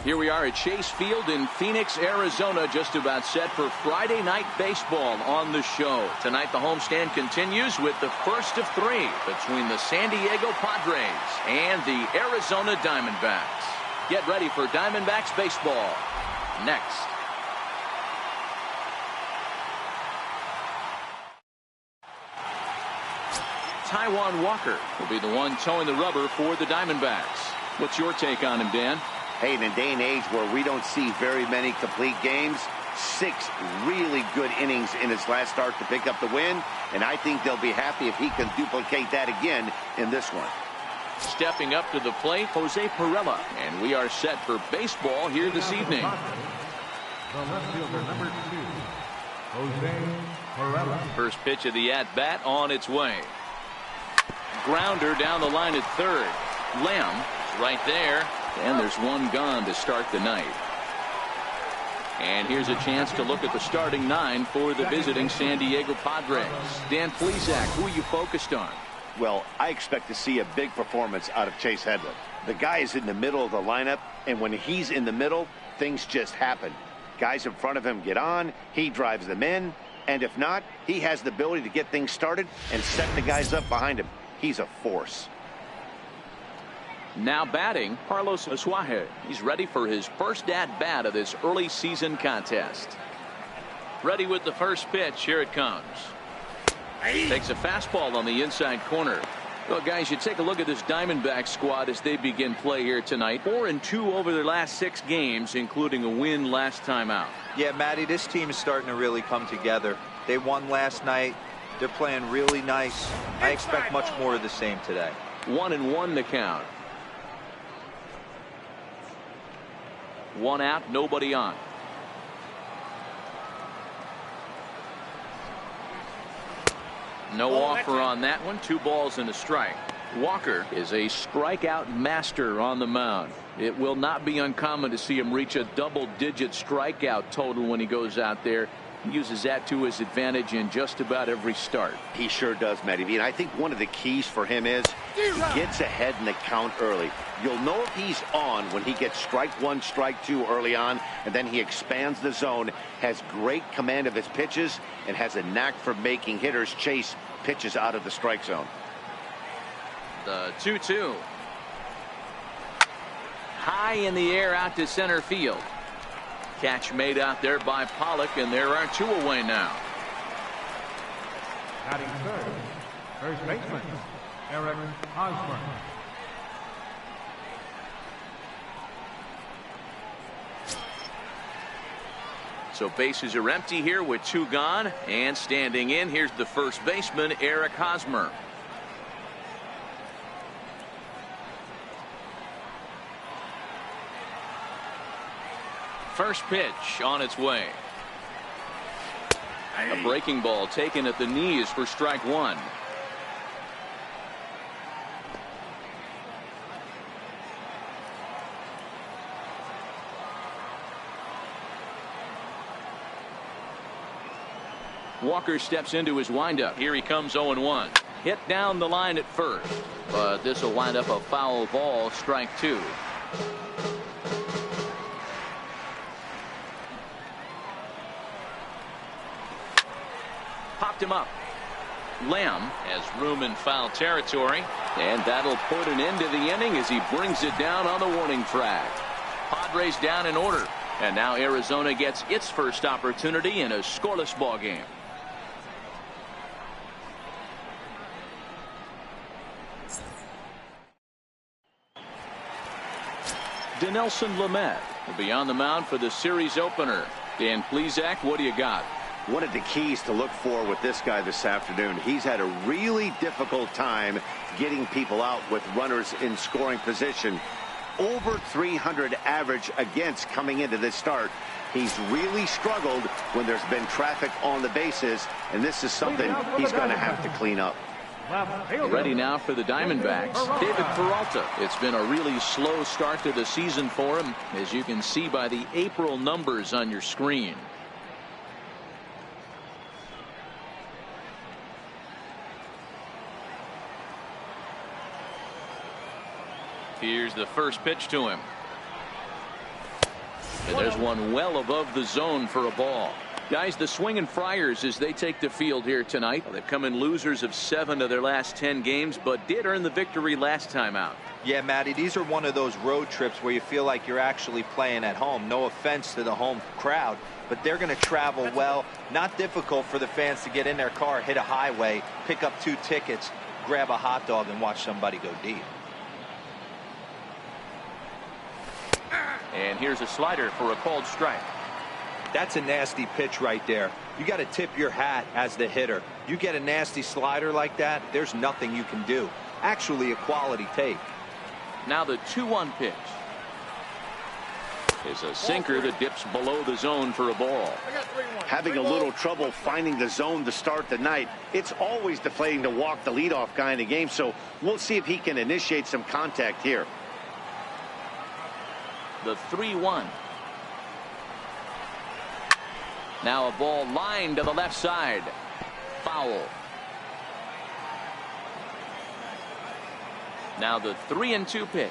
Here we are at Chase Field in Phoenix, Arizona, just about set for Friday Night Baseball on the show. Tonight, the homestand continues with the first of three between the San Diego Padres and the Arizona Diamondbacks. Get ready for Diamondbacks baseball next. Taijuan Walker will be the one towing the rubber for the Diamondbacks. What's your take on him, Dan? Hey, in a day and age where we don't see very many complete games, 6 really good innings in his last start to pick up the win, and I think they'll be happy if he can duplicate that again in this one. Stepping up to the plate, Jose Perella, and we are set for baseball here this evening. The left fielder, number 2, Jose Perella. First pitch of the at-bat on its way. Grounder down the line at third. Lamb is right there, and there's one gone to start the night. And here's a chance to look at the starting 9 for the visiting San Diego Padres. Dan Plesac, who are you focused on? Well, I expect to see a big performance out of Chase Headland. The guy is in the middle of the lineup, and when he's in the middle, things just happen. Guys in front of him get on, he drives them in, and if not, he has the ability to get things started and set the guys up behind him. He's a force. Now batting, Carlos Asuaje. He's ready for his first at-bat of this early season contest. Ready with the first pitch. Here it comes. Takes a fastball on the inside corner. Well, guys, you take a look at this Diamondback squad as they begin play here tonight. 4-2 over their last 6 games, including a win last time out. Yeah, Matty, this team is starting to really come together. They won last night. They're playing really nice. I expect much more of the same today. 1-1 the count. 1 out, nobody on. No offer on that one. 2 balls and a strike. Walker is a strikeout master on the mound. It will not be uncommon to see him reach a double-digit strikeout total when he goes out there. He uses that to his advantage in just about every start. He sure does, Matty V. And I think one of the keys for him is he gets ahead in the count early. You'll know if he's on when he gets strike 1, strike 2 early on, and then he expands the zone, has great command of his pitches, and has a knack for making hitters chase pitches out of the strike zone. The 2-2. High in the air out to center field. Catch made out there by Pollock, and there are 2 away now. Batting third, first baseman, Eric Hosmer. So bases are empty here with 2 gone, and standing in, here's the first baseman, Eric Hosmer. First pitch on its way. A breaking ball taken at the knees for strike 1. Walker steps into his windup. Here he comes 0-1. Hit down the line at first, but this will wind up a foul ball, strike 2. Popped him up. Lamb has room in foul territory, and that'll put an end to the inning as he brings it down on the warning track. Padres down in order, and now Arizona gets its first opportunity in a scoreless ball game. Dinelson Lamet will be on the mound for the series opener. Dan Plesac, what do you got? One of the keys to look for with this guy this afternoon, he's had a really difficult time getting people out with runners in scoring position. Over 300 average against coming into this start. He's really struggled when there's been traffic on the bases, and this is something he's going to have to clean up. Ready now for the Diamondbacks, David Peralta. It's been a really slow start to the season for him, as you can see by the April numbers on your screen. Here's the first pitch to him. And there's one well above the zone for a ball. Guys, the Swinging Friars, as they take the field here tonight, they've come in losers of 7 of their last 10 games, but did earn the victory last time out. Yeah, Matty, these are one of those road trips where you feel like you're actually playing at home. No offense to the home crowd, but they're going to travel well. Not difficult for the fans to get in their car, hit a highway, pick up 2 tickets, grab a hot dog, and watch somebody go deep. And here's a slider for a called strike. That's a nasty pitch right there. You got to tip your hat as the hitter. You get a nasty slider like that, there's nothing you can do. Actually, a quality take. Now the 2-1 pitch is a sinker that dips below the zone for a ball. Having a little trouble finding the zone to start the night. It's always deflating to walk the leadoff guy in the game, so we'll see if he can initiate some contact here. The 3-1. Now a ball lined to the left side. Foul. Now the 3-2 pitch.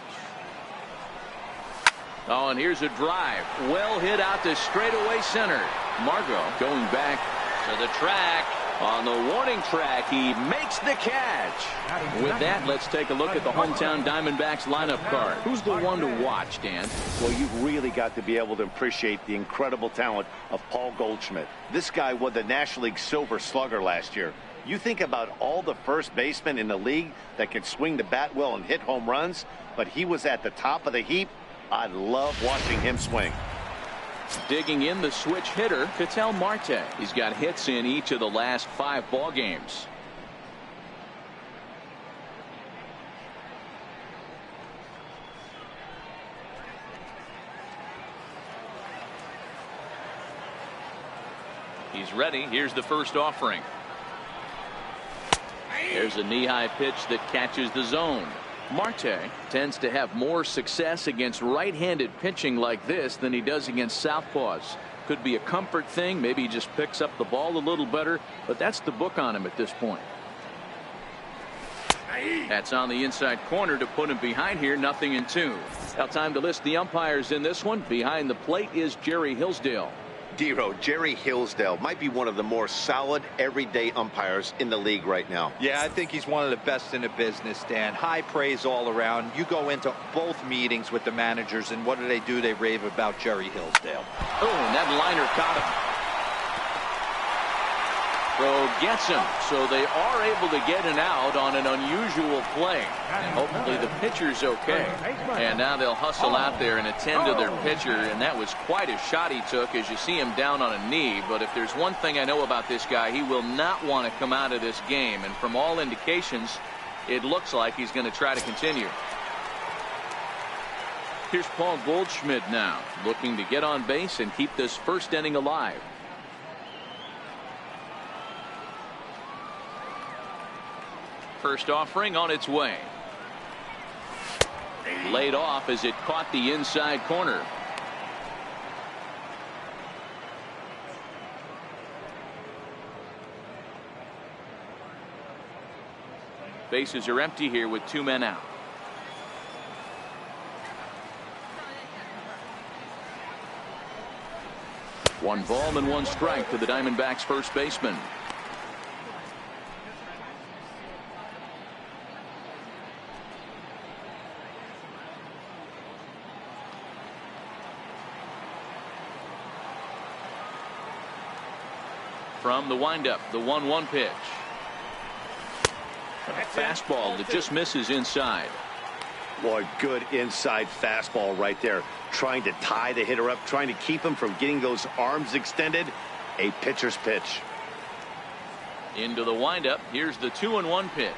Oh, and here's a drive. Well hit out to straightaway center. Margot going back to the track. On the warning track, he makes the catch. With that, let's take a look at the hometown Diamondbacks lineup card. Who's the one to watch, Dan? Well, you've really got to be able to appreciate the incredible talent of Paul Goldschmidt. This guy won the National League Silver Slugger last year. You think about all the first basemen in the league that can swing the bat well and hit home runs, but he was at the top of the heap. I love watching him swing. Digging in the switch hitter, Ketel Marte. He's got hits in each of the last 5 ball games. He's ready. Here's the first offering. There's a knee-high pitch that catches the zone. Marte tends to have more success against right-handed pitching like this than he does against southpaws. Could be a comfort thing. Maybe he just picks up the ball a little better, but that's the book on him at this point. That's on the inside corner to put him behind here. 0-2. Now time to list the umpires in this one. Behind the plate is Jerry Hillsdale. Dero, Jerry Hillsdale might be one of the more solid everyday umpires in the league right now. Yeah, I think he's one of the best in the business, Dan. High praise all around. You go into both meetings with the managers, and what do? They rave about Jerry Hillsdale. Oh, and that liner caught him. Throw gets him, so they are able to get an out on an unusual play. And hopefully the pitcher's okay. And now they'll hustle out there and attend to their pitcher, and that was quite a shot he took as you see him down on a knee. But if there's one thing I know about this guy, he will not want to come out of this game. And from all indications, it looks like he's going to try to continue. Here's Paul Goldschmidt now, looking to get on base and keep this first inning alive. First offering on its way. Laid off as it caught the inside corner. Bases are empty here with 2 men out. One ball and 1 strike to the Diamondbacks first baseman. From the windup, the 1-1 pitch. A fastball that just misses inside. Boy, good inside fastball right there. Trying to tie the hitter up, trying to keep him from getting those arms extended. A pitcher's pitch. Into the windup. Here's the 2-1 pitch.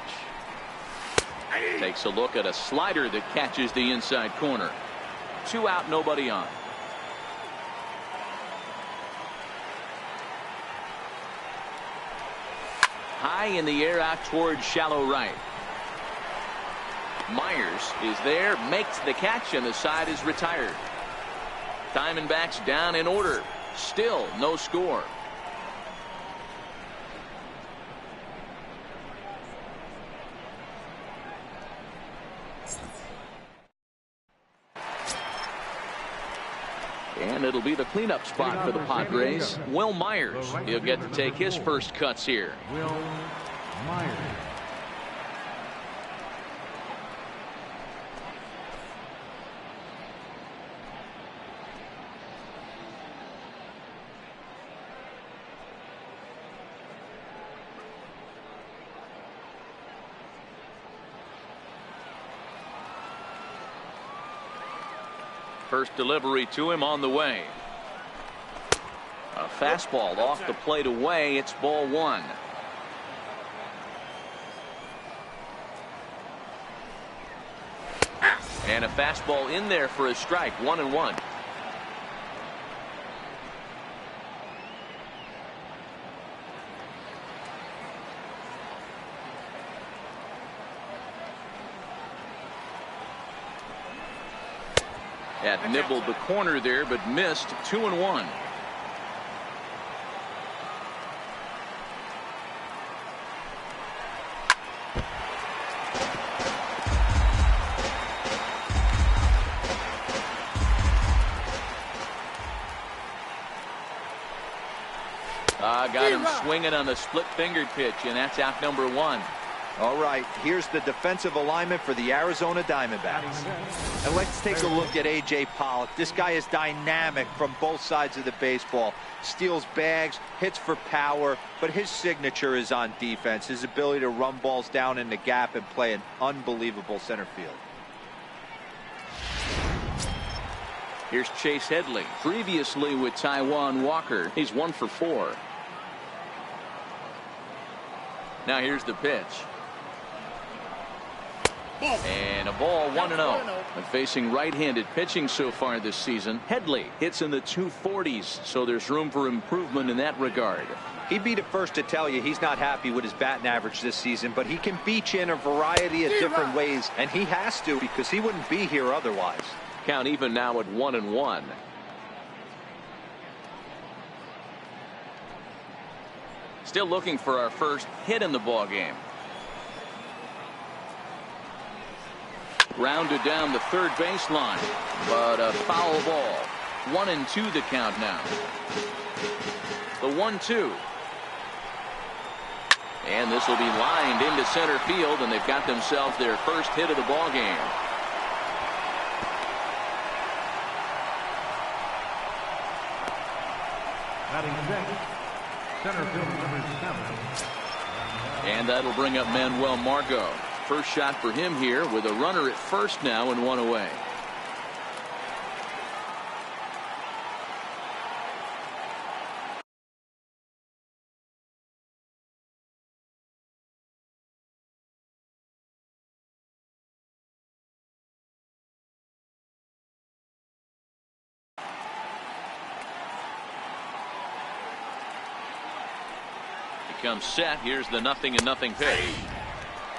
Takes a look at a slider that catches the inside corner. 2 out, nobody on. High in the air out towards shallow right. Myers is there, makes the catch, and the side is retired. Diamondbacks down in order. Still no score. And it'll be the cleanup spot for the Padres. Will Myers, he'll get to take his first cuts here. Will Myers. First delivery to him on the way. A fastball off the plate away. It's ball one. And a fastball in there for a strike. 1-1. Had nibbled the corner there, but missed. 2-1. Got him swinging on the split-fingered pitch, and that's out number one. All right, here's the defensive alignment for the Arizona Diamondbacks. And let's take a look at A.J. Pollock. This guy is dynamic from both sides of the baseball. Steals bags, hits for power, but his signature is on defense. His ability to run balls down in the gap and play an unbelievable center field. Here's Chase Headley. Previously with Taijuan Walker. He's 1 for 4. Now here's the pitch. And a ball, 1-0. And facing right-handed pitching so far this season, Headley hits in the 240s, so there's room for improvement in that regard. He'd be the first to tell you he's not happy with his batting average this season, but he can beat you in a variety of different ways, and he has to because he wouldn't be here otherwise. Count even now at 1-1. Still looking for our first hit in the ball game. Grounded down the third baseline, but a foul ball. 1-2 the count now. The 1-2. And this will be lined into center field, and they've got themselves their first hit of the ball game. Batting sixth, center field number 7. And that'll bring up Manuel Margot. First shot for him here with a runner at first now and 1 away. He comes set. Here's the 0-0 pitch.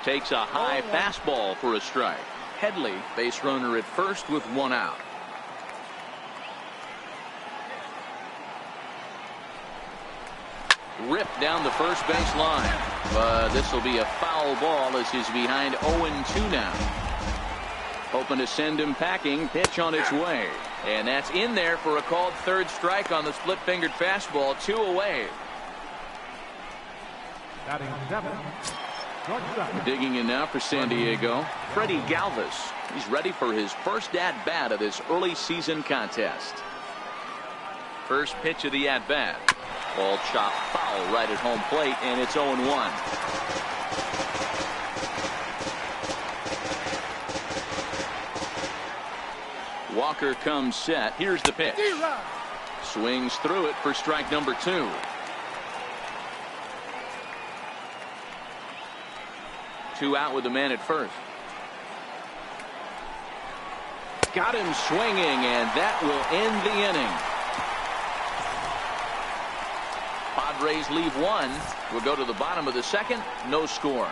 Takes a high fastball for a strike. Headley, base runner at first with 1 out. Ripped down the first base line, but this will be a foul ball as he's behind 0-2 now. Hoping to send him packing. Pitch on its way, and that's in there for a called third strike on the split-fingered fastball. 2 away. Batting 7. Digging in now for San Diego, Freddie Galvis. He's ready for his first at-bat of this early season contest. First pitch of the at-bat. Ball chopped foul right at home plate, and it's 0-1. Walker comes set. Here's the pitch. Swings through it for strike number 2. Two out with the man at first. Got him swinging, and that will end the inning. Padres leave 1. We'll go to the bottom of the second. No score.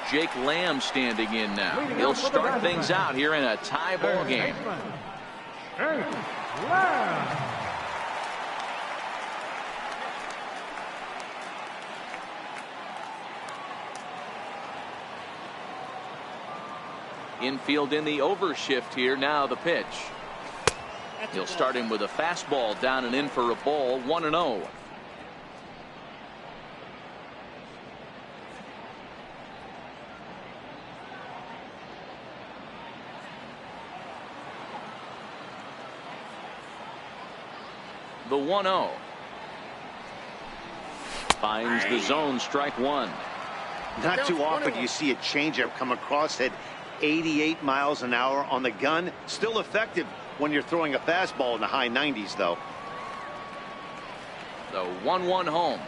Jake Lamb standing in now. He'll start things out here in a tie ball game. Infield in the overshift here. Now the pitch. He'll start him with a fastball down and in for a ball. 1-0. The 1-0. Finds the zone. Strike one. Not too often do you see a changeup come across at 88 miles an hour on the gun. Still effective when you're throwing a fastball in the high 90s, though. The 1-1 home.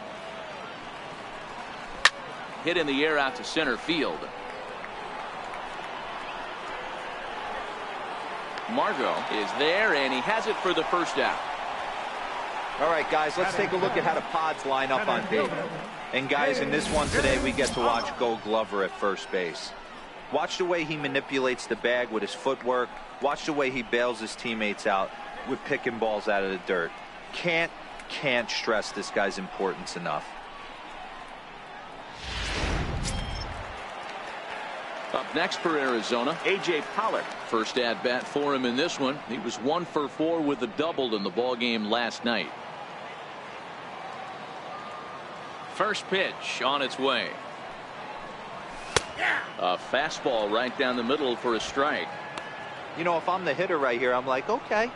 Hit in the air out to center field. Margot is there, and he has it for the first out. All right, guys, let's take a look at how the Pods line up on base. And, guys, in this one today, we get to watch Gold Glover at first base. Watch the way he manipulates the bag with his footwork. Watch the way he bails his teammates out with picking balls out of the dirt. Can't stress this guy's importance enough. Up next for Arizona, A.J. Pollock. First at bat for him in this one. He was 1 for 4 with a double in the ball game last night. First pitch on its way. A fastball right down the middle for a strike. You know, if I'm the hitter right here, I'm like, okay,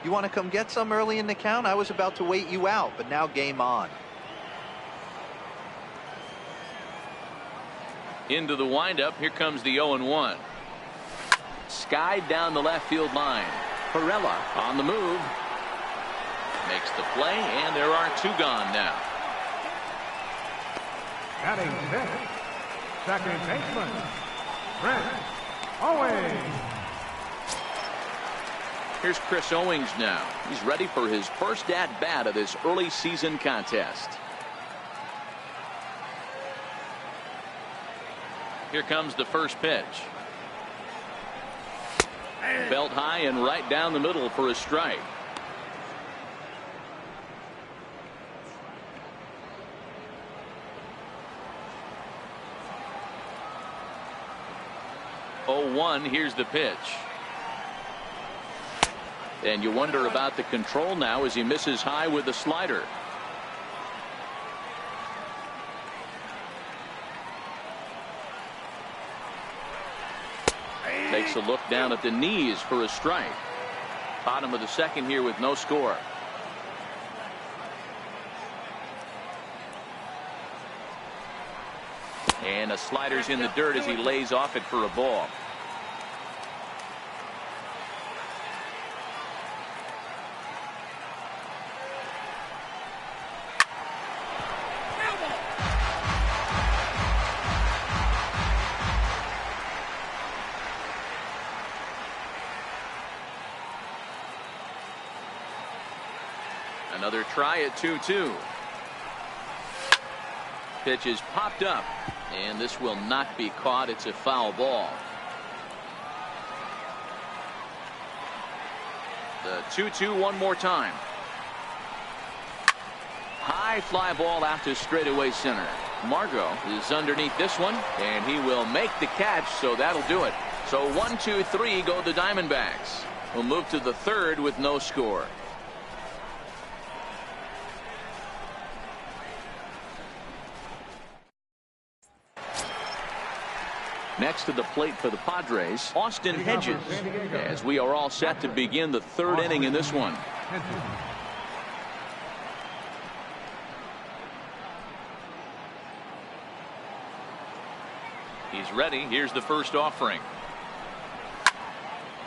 you want to come get some early in the count? I was about to wait you out, but now game on. Into the windup. Here comes the 0-1. Skied down the left field line. Perella on the move. Makes the play, and there are two gone now. Batting fifth, second baseman, Brent Owings. Here's Chris Owings now. He's ready for his first at bat of this early season contest. Here comes the first pitch. Belt high and right down the middle for a strike. Oh, 1. Here's the pitch. And you wonder about the control now as he misses high with the slider. Takes a look down at the knees for a strike. Bottom of the second here with no score. And a slider's in the dirt as he lays off it for a ball. Another try at 2-2. Pitch is popped up, and this will not be caught. It's a foul ball. The 2-2 one more time. High fly ball out to straightaway center. Margot is underneath this one, and he will make the catch, so that'll do it. So 1, 2, 3 go the Diamondbacks. We'll move to the third with no score. Next to the plate for the Padres, Austin Hedges, as we are all set to begin the third inning in this one. He's ready. Here's the first offering.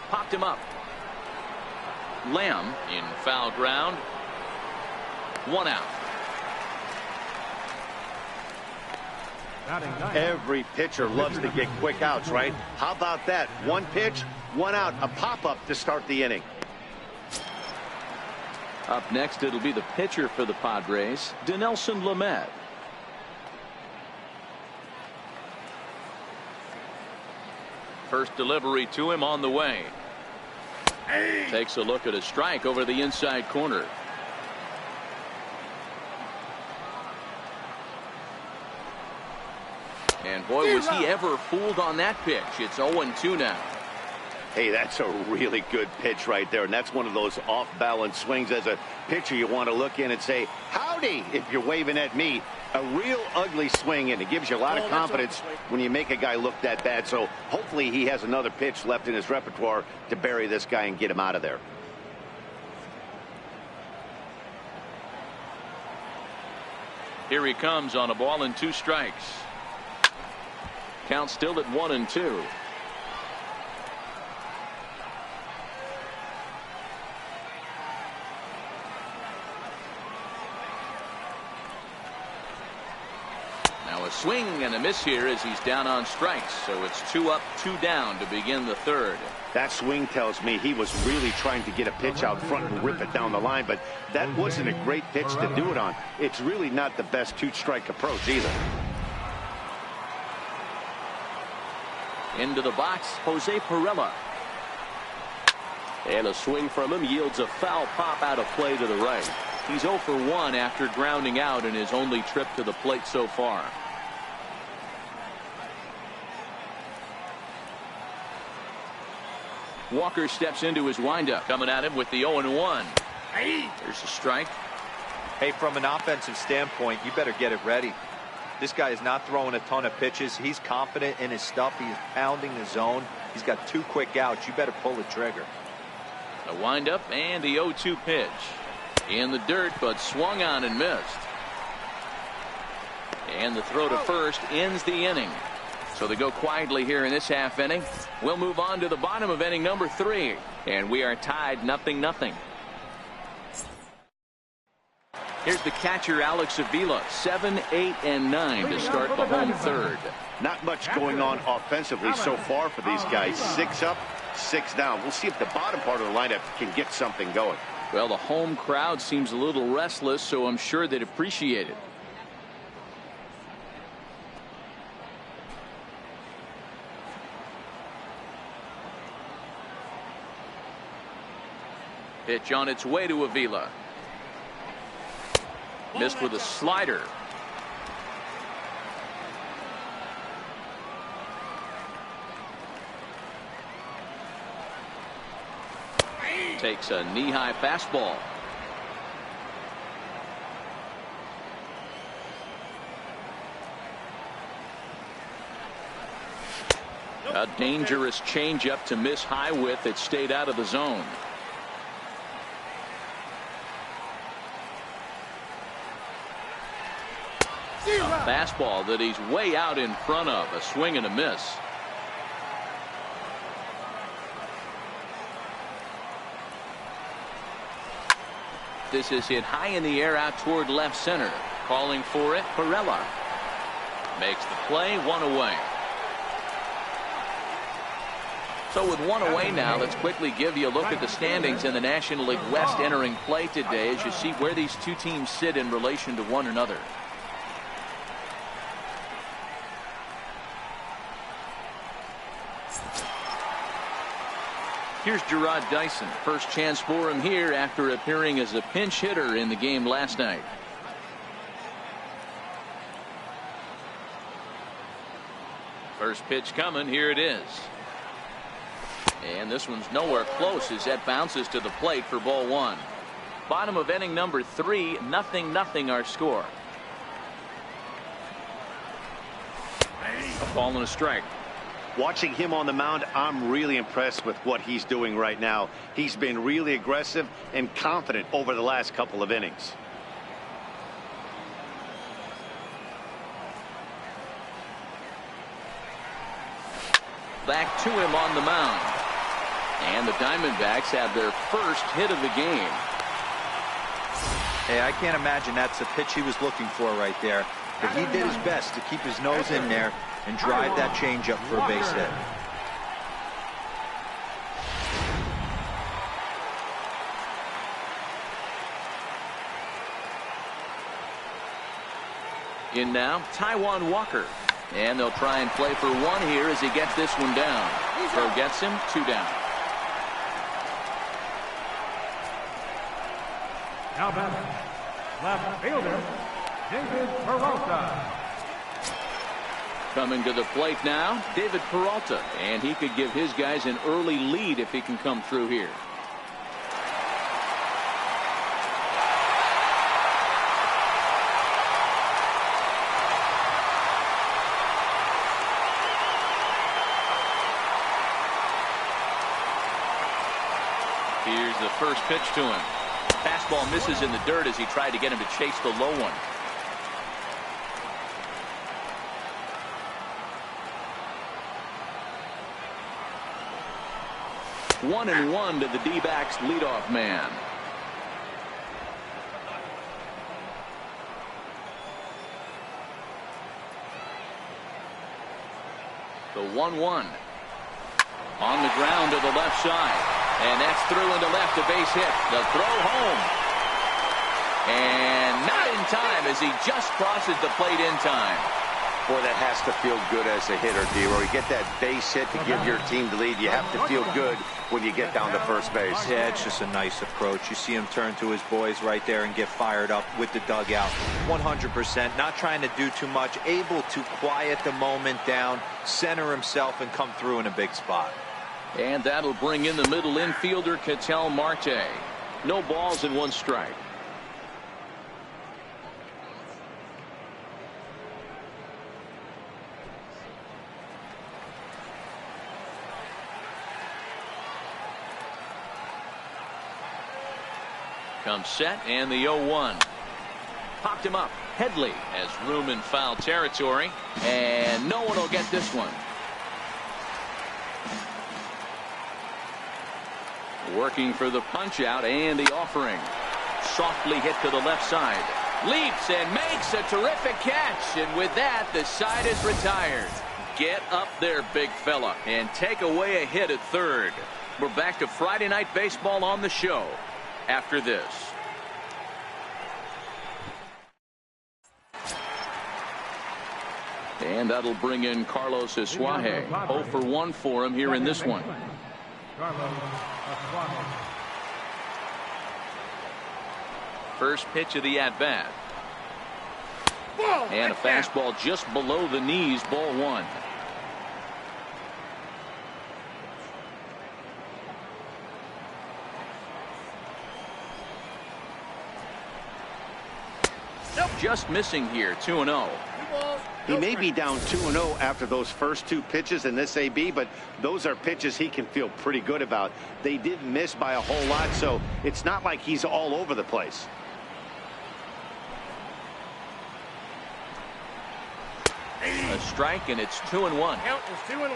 Popped him up. Lamb in foul ground. 1 out. Every pitcher loves to get quick outs, right? How about that? 1 pitch, 1 out, a pop-up to start the inning. Up next, it'll be the pitcher for the Padres, Dinelson Lamet. First delivery to him on the way. Takes a look at a strike over the inside corner. And Boy, was he ever fooled on that pitch. It's 0-2 now. Hey, that's a really good pitch right there, and that's one of those off-balance swings. As a pitcher, you want to look in and say, howdy, if you're waving at me. A real ugly swing, and it gives you a lot of confidence when you make a guy look that bad. So hopefully he has another pitch left in his repertoire to bury this guy and get him out of there. Here he comes on a ball and 2 strikes. Count still at 1-2. Now a swing and a miss here as he's down on strikes. So it's 2 up, 2 down to begin the third. That swing tells me he was really trying to get a pitch out front and rip it down the line, but that wasn't a great pitch to do it on. It's really not the best 2-strike approach either. Into the box, Jose Pirela. And a swing from him yields a foul pop out of play to the right. He's 0 for 1 after grounding out in his only trip to the plate so far. Walker steps into his windup, coming at him with the 0-1. There's a strike. Hey, from an offensive standpoint, you better get it ready. This guy is not throwing a ton of pitches. He's confident in his stuff. He's pounding the zone. He's got 2 quick outs. You better pull the trigger. A windup and the 0-2 pitch. In the dirt, but swung on and missed. And the throw to first ends the inning. So they go quietly here in this half inning. We'll move on to the bottom of inning number 3. And we are tied 0-0. Here's the catcher, Alex Avila, 7, 8, and 9 to start the home third. Not much going on offensively so far for these guys. 6 up, 6 down. We'll see if the bottom part of the lineup can get something going. Well, the home crowd seems a little restless, so I'm sure they'd appreciate it. Pitch on its way to Avila. Missed with a slider. Takes a knee-high fastball. A dangerous changeup to miss high with. It stayed out of the zone. A fastball that he's way out in front of. A swing and a miss. This is hit high in the air out toward left center. Calling for it, Pirela. Makes the play, 1 away. So with 1 away now, let's quickly give you a look at the standings in the National League West entering play today as you see where these 2 teams sit in relation to one another. Here's Gerard Dyson. First chance for him here after appearing as a pinch hitter in the game last night. First pitch coming. Here it is. And this one's nowhere close as that bounces to the plate for ball 1. Bottom of inning number 3. 0-0 our score. A ball and a strike. Watching him on the mound, I'm really impressed with what he's doing right now. He's been really aggressive and confident over the last couple of innings. Back to him on the mound. And the Diamondbacks have their first hit of the game. Hey, I can't imagine that's the pitch he was looking for right there. But he did his best to keep his nose in there and drive that changeup for a base hit. In now, Taijuan Walker. And they'll try and play for 1 here as he gets this one down. Throw gets him, 2 down. Now back, left fielder, David Peralta. Coming to the plate now, David Peralta, and he could give his guys an early lead if he can come through here. Here's the first pitch to him. Fastball misses in the dirt as he tried to get him to chase the low one. One and one to the D-backs leadoff man. The 1-1 on the ground to the left side. And that's through into left, a base hit. The throw home. And not in time as he just crosses the plate in time. Boy, that has to feel good as a hitter, D-Roy. You get that base hit to give your team the lead. You have to feel good when you get down to first base. Yeah, it's just a nice approach. You see him turn to his boys right there and get fired up with the dugout. 100%. Not trying to do too much. Able to quiet the moment down, center himself, and come through in a big spot. And that'll bring in the middle infielder, Ketel Marte. No balls and one strike. Comes set and the 0-1. Popped him up. Headley has room in foul territory. And no one will get this one. Working for the punch out and the offering. Softly hit to the left side. Leaps and makes a terrific catch. And with that, the side is retired. Get up there, big fella, and take away a hit at third. We're back to Friday Night Baseball on the show after this. And that'll bring in Carlos Asuaje. 0 for 1 for him here in this one. First pitch of the at-bat. And a fastball just below the knees, ball one. Just missing here, 2-0. He may be down 2-0 after those first two pitches in this AB, but those are pitches he can feel pretty good about. They did miss by a whole lot, so it's not like he's all over the place. A strike, and it's 2-1. Count is 2-1.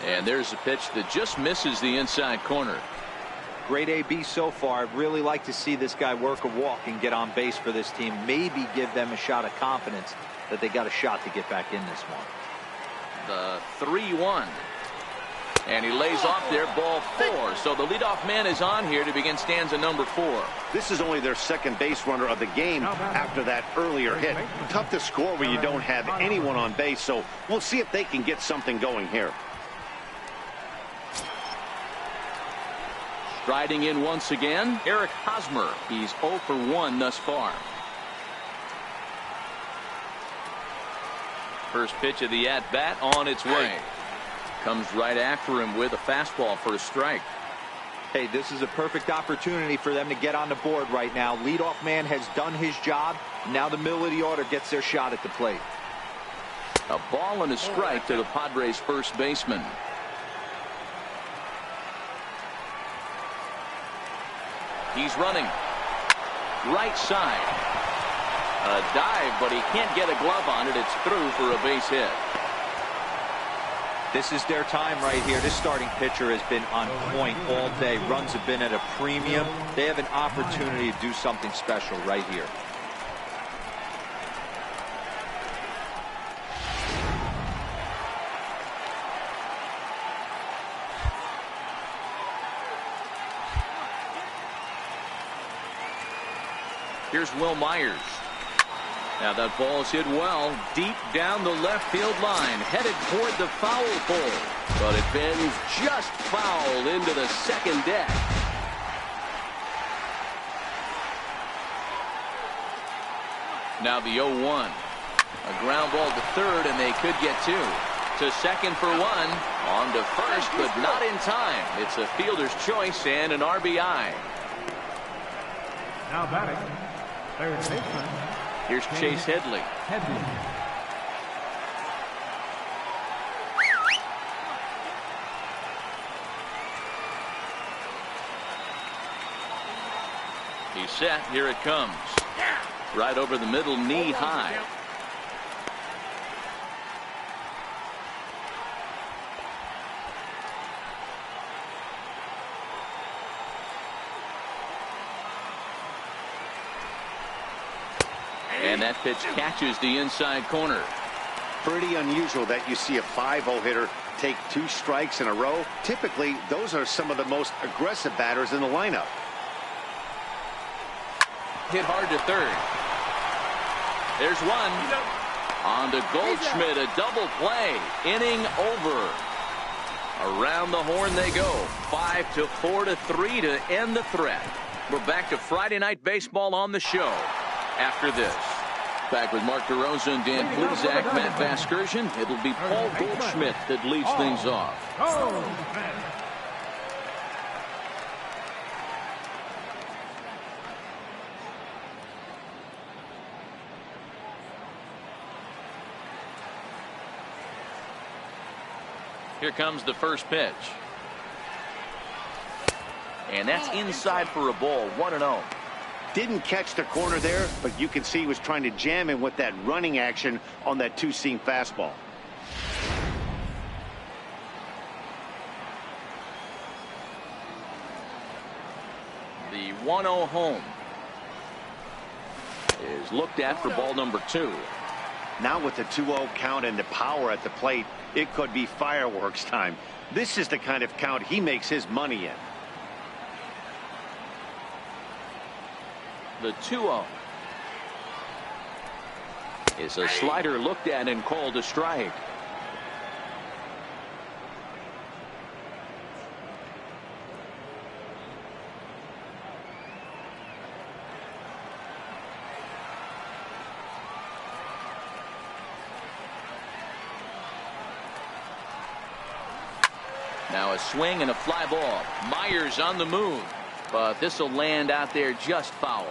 And there's a pitch that just misses the inside corner. Great AB so far. I'd really like to see this guy work a walk and get on base for this team. Maybe give them a shot of confidence that they got a shot to get back in this one. The 3-1. And he lays off there, ball 4. So the leadoff man is on here to begin stanza number 4. This is only their second base runner of the game after that earlier hit. Tough to score when you don't have anyone on base, so we'll see if they can get something going here. Striding in once again, Eric Hosmer. He's 0 for 1 thus far. First pitch of the at-bat on its way. Comes right after him with a fastball for a strike. Hey, this is a perfect opportunity for them to get on the board right now. Leadoff man has done his job. Now the middle of the order gets their shot at the plate. A ball and a strike to the Padres' first baseman. He's running. Right side. A dive, but he can't get a glove on it. It's through for a base hit. This is their time right here. This starting pitcher has been on point all day. Runs have been at a premium. They have an opportunity to do something special right here. Here's Will Myers. Now that ball's hit well deep down the left field line, headed toward the foul pole, but it bends just foul into the second deck. Now the 0-1. A ground ball to third, and they could get two. To second for one. On to first, but not in time. It's a fielder's choice and an RBI. Now batting, third baseman. Here's Chase Headley. He's set. Here it comes. Right over the middle, knee high. And that pitch catches the inside corner. Pretty unusual that you see a 5-0 hitter take 2 strikes in a row. Typically, those are some of the most aggressive batters in the lineup. Hit hard to third. There's one. On to Goldschmidt, a double play. Inning over. Around the horn they go. 5-4 to 3 to end the threat. We're back to Friday Night Baseball on the show after this. Back with Mark DeRosa and Dan Plesac, Matt Vasgersian. It'll be Paul Goldschmidt that leads things off. Here comes the first pitch. And that's inside for a ball. 1-0. Didn't catch the corner there, but you can see he was trying to jam him with that running action on that 2-seam fastball. The 1-0 home is looked at for ball number 2. Now with the 2-0 count and the power at the plate, it could be fireworks time. This is the kind of count he makes his money in. The 2-0 is a slider looked at and called a strike. Now a swing and a fly ball. Myers on the move, but this will land out there just foul.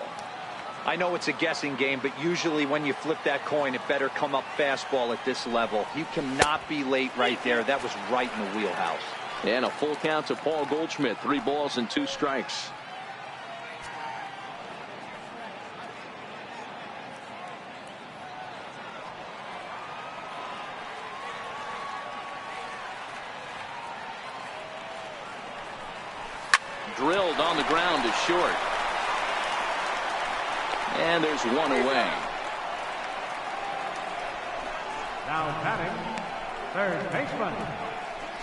I know it's a guessing game, but usually when you flip that coin, it better come up fastball at this level. You cannot be late right there. That was right in the wheelhouse. And a full count to Paul Goldschmidt. 3 balls and 2 strikes. Drilled on the ground to short. And there's one away. Now batting, third baseman,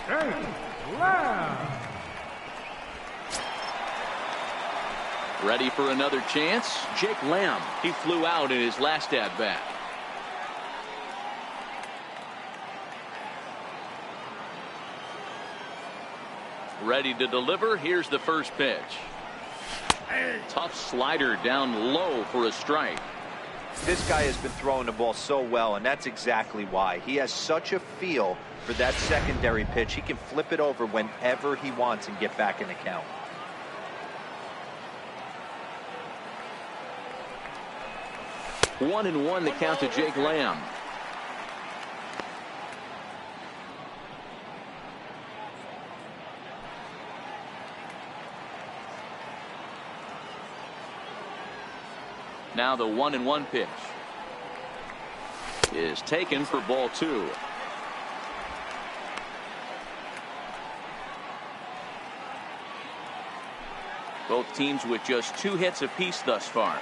Jake Lamb. Ready for another chance? Jake Lamb. He flew out in his last at-bat. Ready to deliver. Here's the first pitch. Tough slider down low for a strike. This guy has been throwing the ball so well, and that's exactly why. He has such a feel for that secondary pitch. He can flip it over whenever he wants and get back in the count. One and one the count to Jake Lamb. Now the 1-1 pitch is taken for ball 2. Both teams with just 2 hits apiece thus far.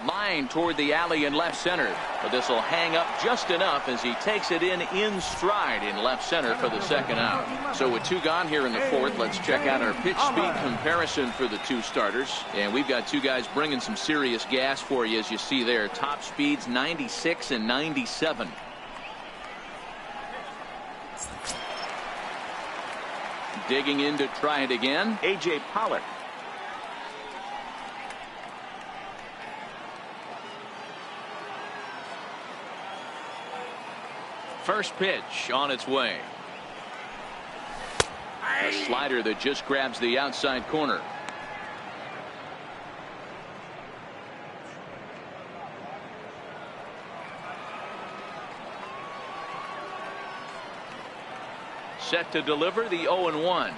Line toward the alley in left center, but this will hang up just enough as he takes it in stride in left center for the second out. So with 2 gone here in the 4th, let's check out our pitch speed comparison for the 2 starters. And we've got 2 guys bringing some serious gas for you, as you see there. Top speeds 96 and 97. Digging in to try it again, A.J. Pollock. First pitch on its way. A slider that just grabs the outside corner. Set to deliver the 0-1.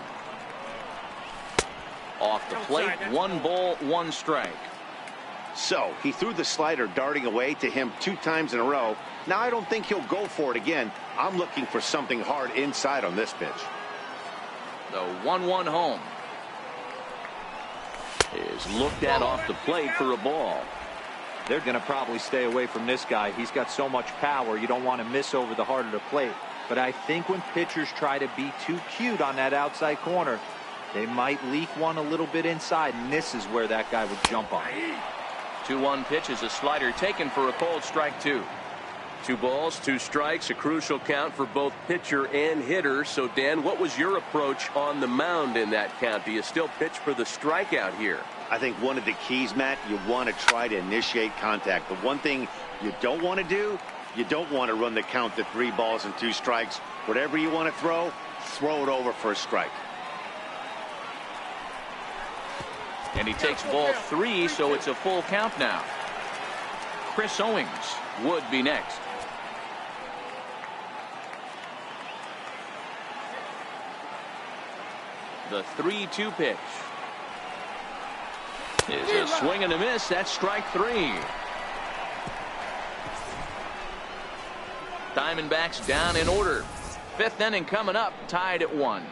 Off the plate, 1 ball, 1 strike. So he threw the slider darting away to him 2 times in a row. Now I don't think he'll go for it again. I'm looking for something hard inside on this pitch. The 1-1 home is looked at off the plate for a ball. They're going to probably stay away from this guy. He's got so much power. You don't want to miss over the heart of the plate. But I think when pitchers try to be too cute on that outside corner, they might leak one a little bit inside, and this is where that guy would jump on. 2-1 pitch is a slider taken for a called strike 2. 2 balls, 2 strikes, a crucial count for both pitcher and hitter. So, Dan, what was your approach on the mound in that count? Do you still pitch for the strikeout here? I think one of the keys, Matt, you want to try to initiate contact. The one thing you don't want to do, you don't want to run the count to 3 balls and 2 strikes. Whatever you want to throw it over for a strike. And he takes ball 3, so it's a full count now. Chris Owings would be next. The 3-2 pitch is a swing and a miss. That's strike 3. Diamondbacks down in order. 5th inning coming up, tied at 1.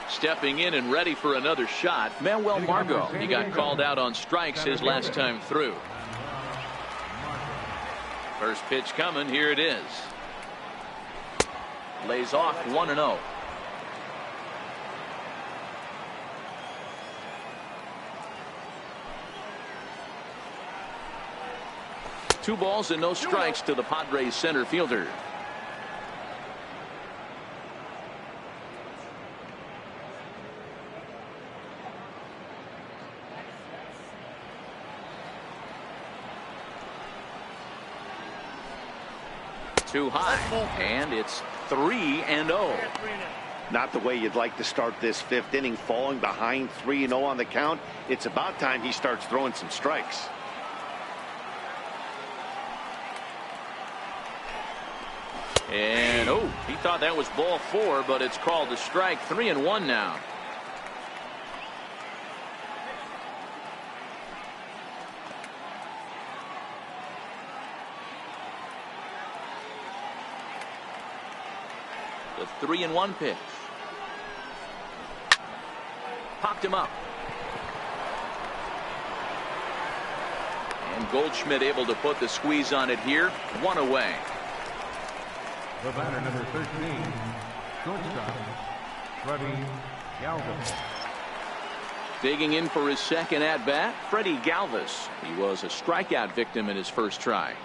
Stepping in and ready for another shot, Manuel Margot. He got called out on strikes his last time through. First pitch coming. Here it is. Lays off 1-0. Two balls and no strikes to the Padres center fielder. Too high, and it's 3-0. Not the way you'd like to start this 5th inning, falling behind 3-0 on the count. It's about time he starts throwing some strikes. And he thought that was ball 4, but it's called a strike. 3-1 now. The 3-1 pitch. Popped him up. And Goldschmidt able to put the squeeze on it here. 1 away. The batter, number 13, shortstop, Freddie Galvis. Digging in for his second at-bat, Freddie Galvis. He was a strikeout victim in his first try.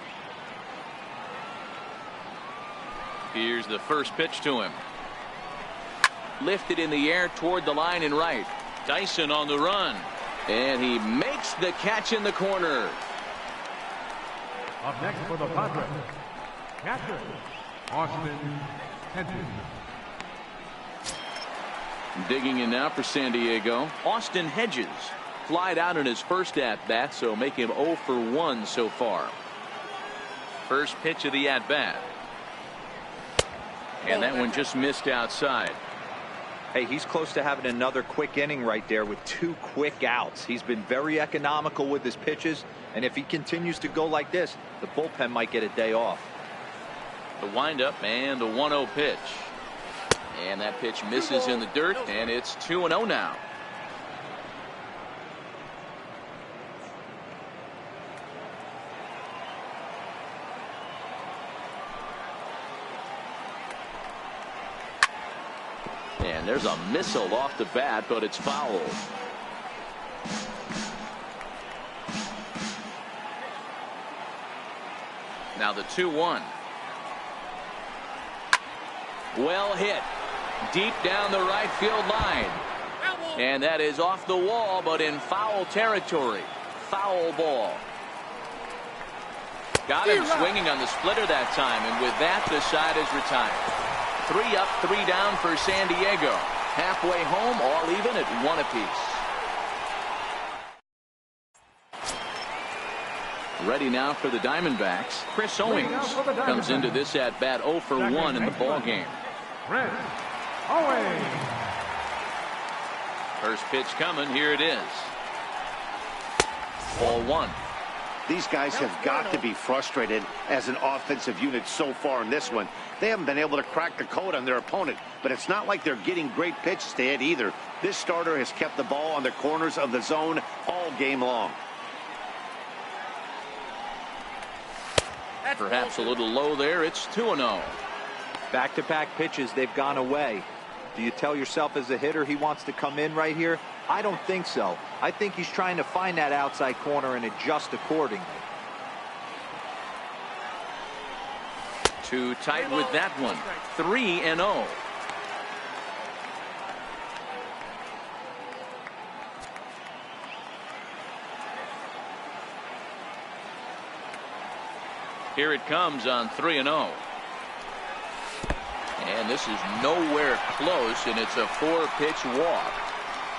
Here's the first pitch to him. Lifted in the air toward the line and right. Dyson on the run. And he makes the catch in the corner. Up next for the Padres, catcher, Austin Hedges. Digging in now for San Diego, Austin Hedges. Flied out in his first at-bat, so make him 0 for 1 so far. First pitch of the at-bat. And that one just missed outside. Hey, he's close to having another quick inning right there with 2 quick outs. He's been very economical with his pitches, and if he continues to go like this, the bullpen might get a day off. The windup and the 1-0 pitch. And that pitch misses in the dirt, and it's 2-0 now. And there's a missile off the bat, but it's fouled. Now the 2-1. Well hit. Deep down the right field line. And that is off the wall, but in foul territory. Foul ball. Got him swinging on the splitter that time, and with that, the side is retired. 3 up, 3 down for San Diego. Halfway home, all even at 1 apiece. Ready now for the Diamondbacks. Chris Owings comes into this at bat 0 for 1 in the ball game. Chris Owings. First pitch coming. Here it is. Ball 1. These guys have got to be frustrated as an offensive unit so far in this one. They haven't been able to crack the code on their opponent, but it's not like they're getting great pitches to hit either. This starter has kept the ball on the corners of the zone all game long. Perhaps a little low there. It's 2-0. Back-to-back pitches, they've gone away. Do you tell yourself as a hitter he wants to come in right here? I don't think so. I think he's trying to find that outside corner and adjust accordingly. Too tight with that one. 3-0. Here it comes on 3-0. And this is nowhere close, and it's a 4-pitch walk.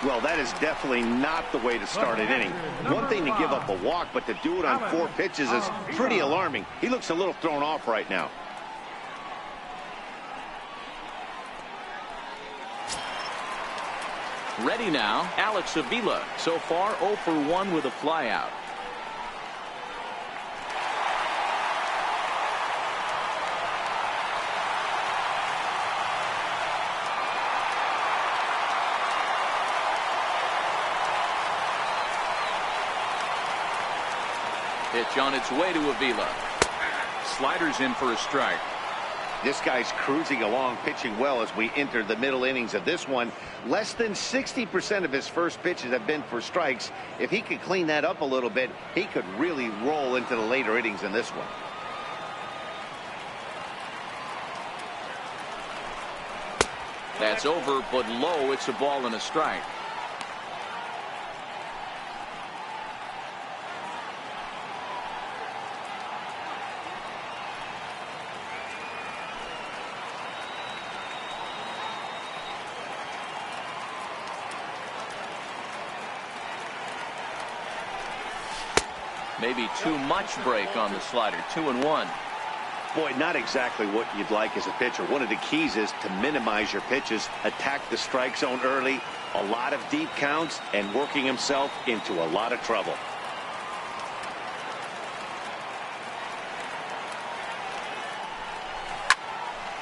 Well, that is definitely not the way to start an inning. One thing to give up a walk, but to do it on 4 pitches is pretty alarming. He looks a little thrown off right now. Ready now, Alex Avila. So far, 0 for 1 with a flyout. Pitch on its way to Avila. Sliders in for a strike. This guy's cruising along, pitching well as we enter the middle innings of this one. Less than 60% of his first pitches have been for strikes. If he could clean that up a little bit, he could really roll into the later innings in this one. That's over, but low. It's a ball and a strike. Maybe too much break on the slider. 2-1. Boy, not exactly what you'd like as a pitcher. One of the keys is to minimize your pitches, attack the strike zone early, a lot of deep counts, and working himself into a lot of trouble.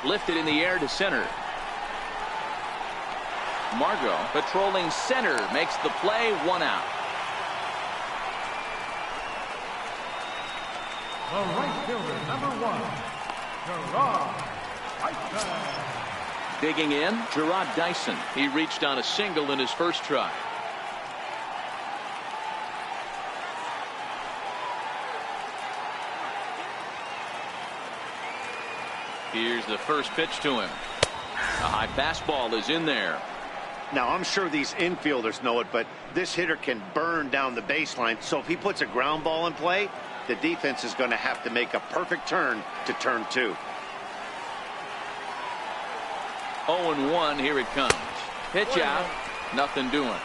Lifted in the air to center. Margot patrolling center makes the play. 1 out. The right fielder, number 1, Gerard Dyson. Digging in, Gerard Dyson. He reached on a single in his first try. Here's the first pitch to him. A high fastball is in there. Now, I'm sure these infielders know it, but this hitter can burn down the baseline. So if he puts a ground ball in play, the defense is going to have to make a perfect turn to turn 2. 0-1. Here it comes. Pitch out. Nothing doing.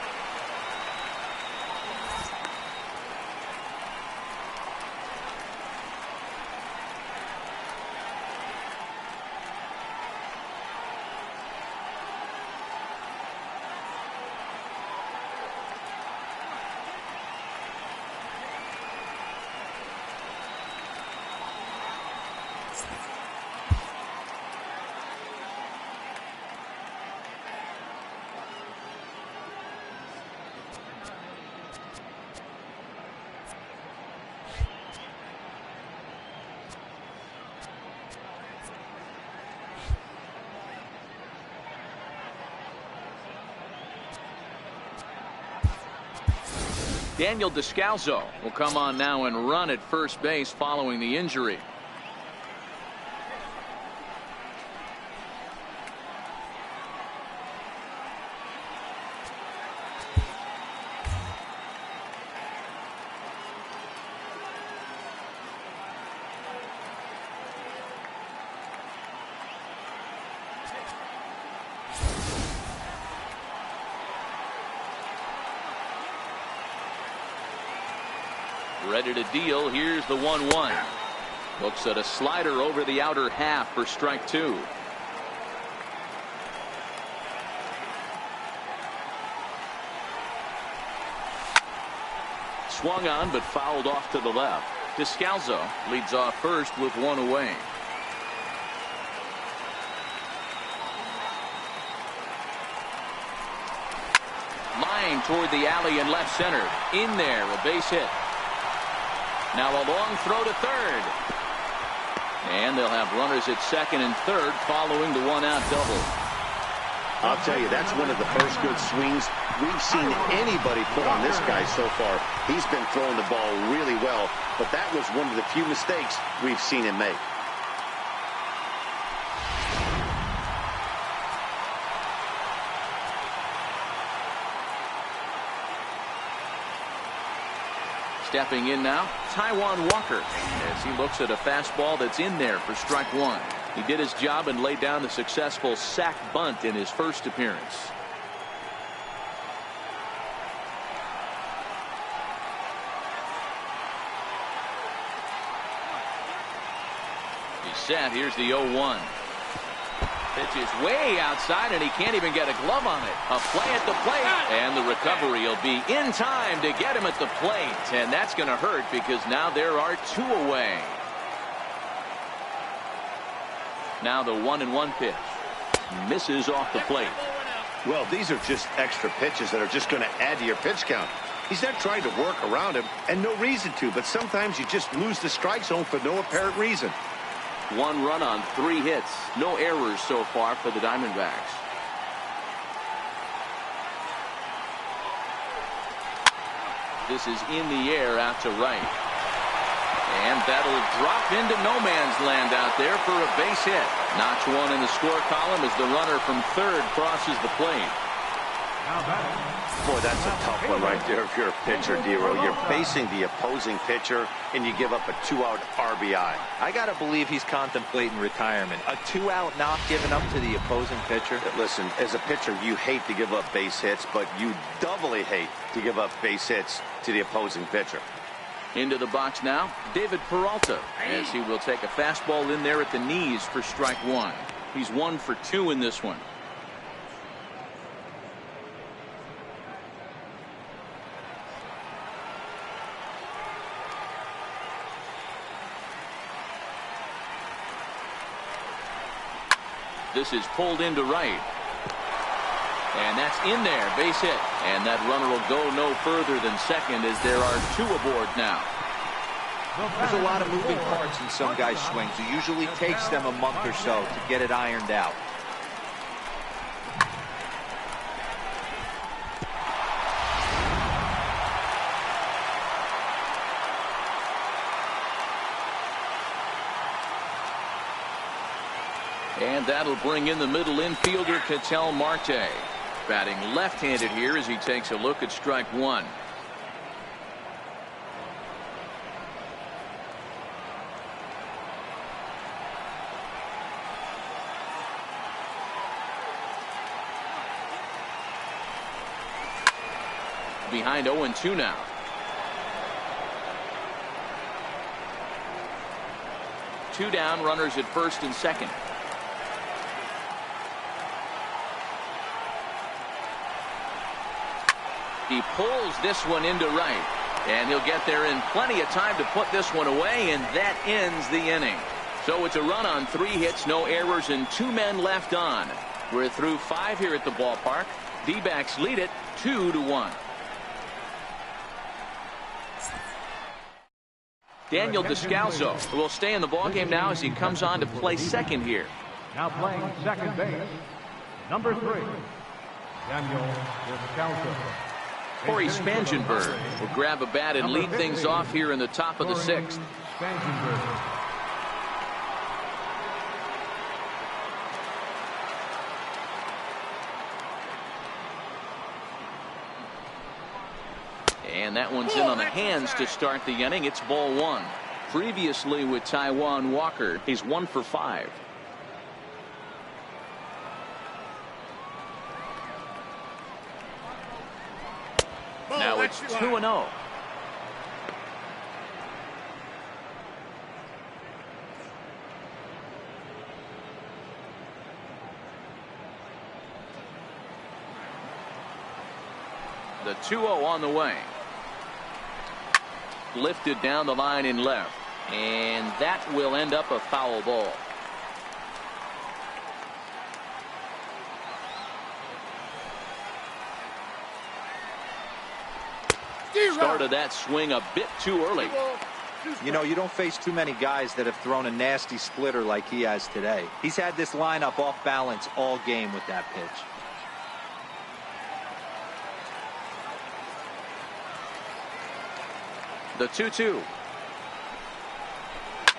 Daniel Descalzo will come on now and run at first base following the injury. Ready to deal. Here's the 1-1. Looks at a slider over the outer half for strike 2. Swung on but fouled off to the left. Descalzo leads off first with 1 away. Line toward the alley and left center. In there, a base hit. Now a long throw to third. And they'll have runners at second and third following the 1-out double. I'll tell you, that's one of the first good swings we've seen anybody put on this guy so far. He's been throwing the ball really well, but that was one of the few mistakes we've seen him make. Stepping in now, Taijuan Walker, as he looks at a fastball that's in there for strike 1. He did his job and laid down the successful sac bunt in his first appearance. He's set. Here's the 0-1. Pitch is way outside, and he can't even get a glove on it. A play at the plate, and the recovery will be in time to get him at the plate. And that's going to hurt because now there are 2 away. Now the 1-1 pitch. Misses off the plate. Well, these are just extra pitches that are just going to add to your pitch count. He's not trying to work around him, and no reason to, but sometimes you just lose the strike zone for no apparent reason. 1 run on 3 hits. No errors so far for the Diamondbacks. This is in the air out to right. And that'll drop into no man's land out there for a base hit. Notch 1 in the score column as the runner from third crosses the plate. Boy, that's a tough one right there if you're a pitcher, Dero. You're facing the opposing pitcher, and you give up a 2-out RBI. I got to believe he's contemplating retirement. A 2-out knock given up to the opposing pitcher. Listen, as a pitcher, you hate to give up base hits, but you doubly hate to give up base hits to the opposing pitcher. Into the box now, David Peralta, as he will take a fastball in there at the knees for strike 1. He's 1 for 2 in this one. This is pulled into right. And that's in there, base hit. And that runner will go no further than second as there are 2 aboard now. There's a lot of moving parts in some guys' swings. It usually takes them a month or so to get it ironed out. And that'll bring in the middle infielder, Ketel Marte. Batting left-handed here as he takes a look at strike 1. Behind 0-2 now. Two down, runners at first and second. He pulls this one into right, and he'll get there in plenty of time to put this one away, and that ends the inning. So it's a run on 3 hits, no errors, and 2 men left on. We're through 5 here at the ballpark. D-backs lead it 2-1. Daniel Descalzo will stay in the ballgame now as he comes on to play second here. Now playing second base, number 3, Daniel Descalzo. Corey Spangenberg will grab a bat and lead things off here in the top of the 6th. And that one's in on the hands to start the inning. It's ball 1. Previously with Taijuan Walker, he's 1 for 5. Now it's 2-0. The 2-0 on the way. Lifted down the line in left. And that will end up a foul ball. Started that swing a bit too early. You know, you don't face too many guys that have thrown a nasty splitter like he has today. He's had this lineup off balance all game with that pitch. The 2-2.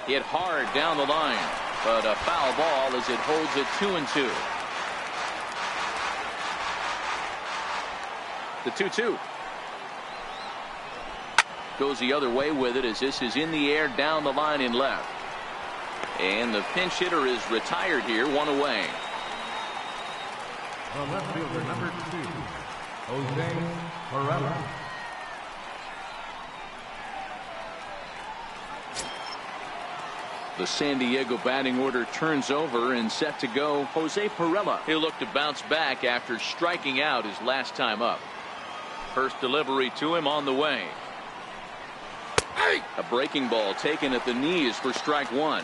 Hit hard down the line, but a foul ball as it holds it 2-2. The 2-2. Goes the other way with it as this is in the air down the line in left. And the pinch hitter is retired here, one away. The left fielder, number 2, Jose Perella. The San Diego batting order turns over and set to go Jose Perella. He'll look to bounce back after striking out his last time up. First delivery to him on the way. A breaking ball taken at the knees for strike one.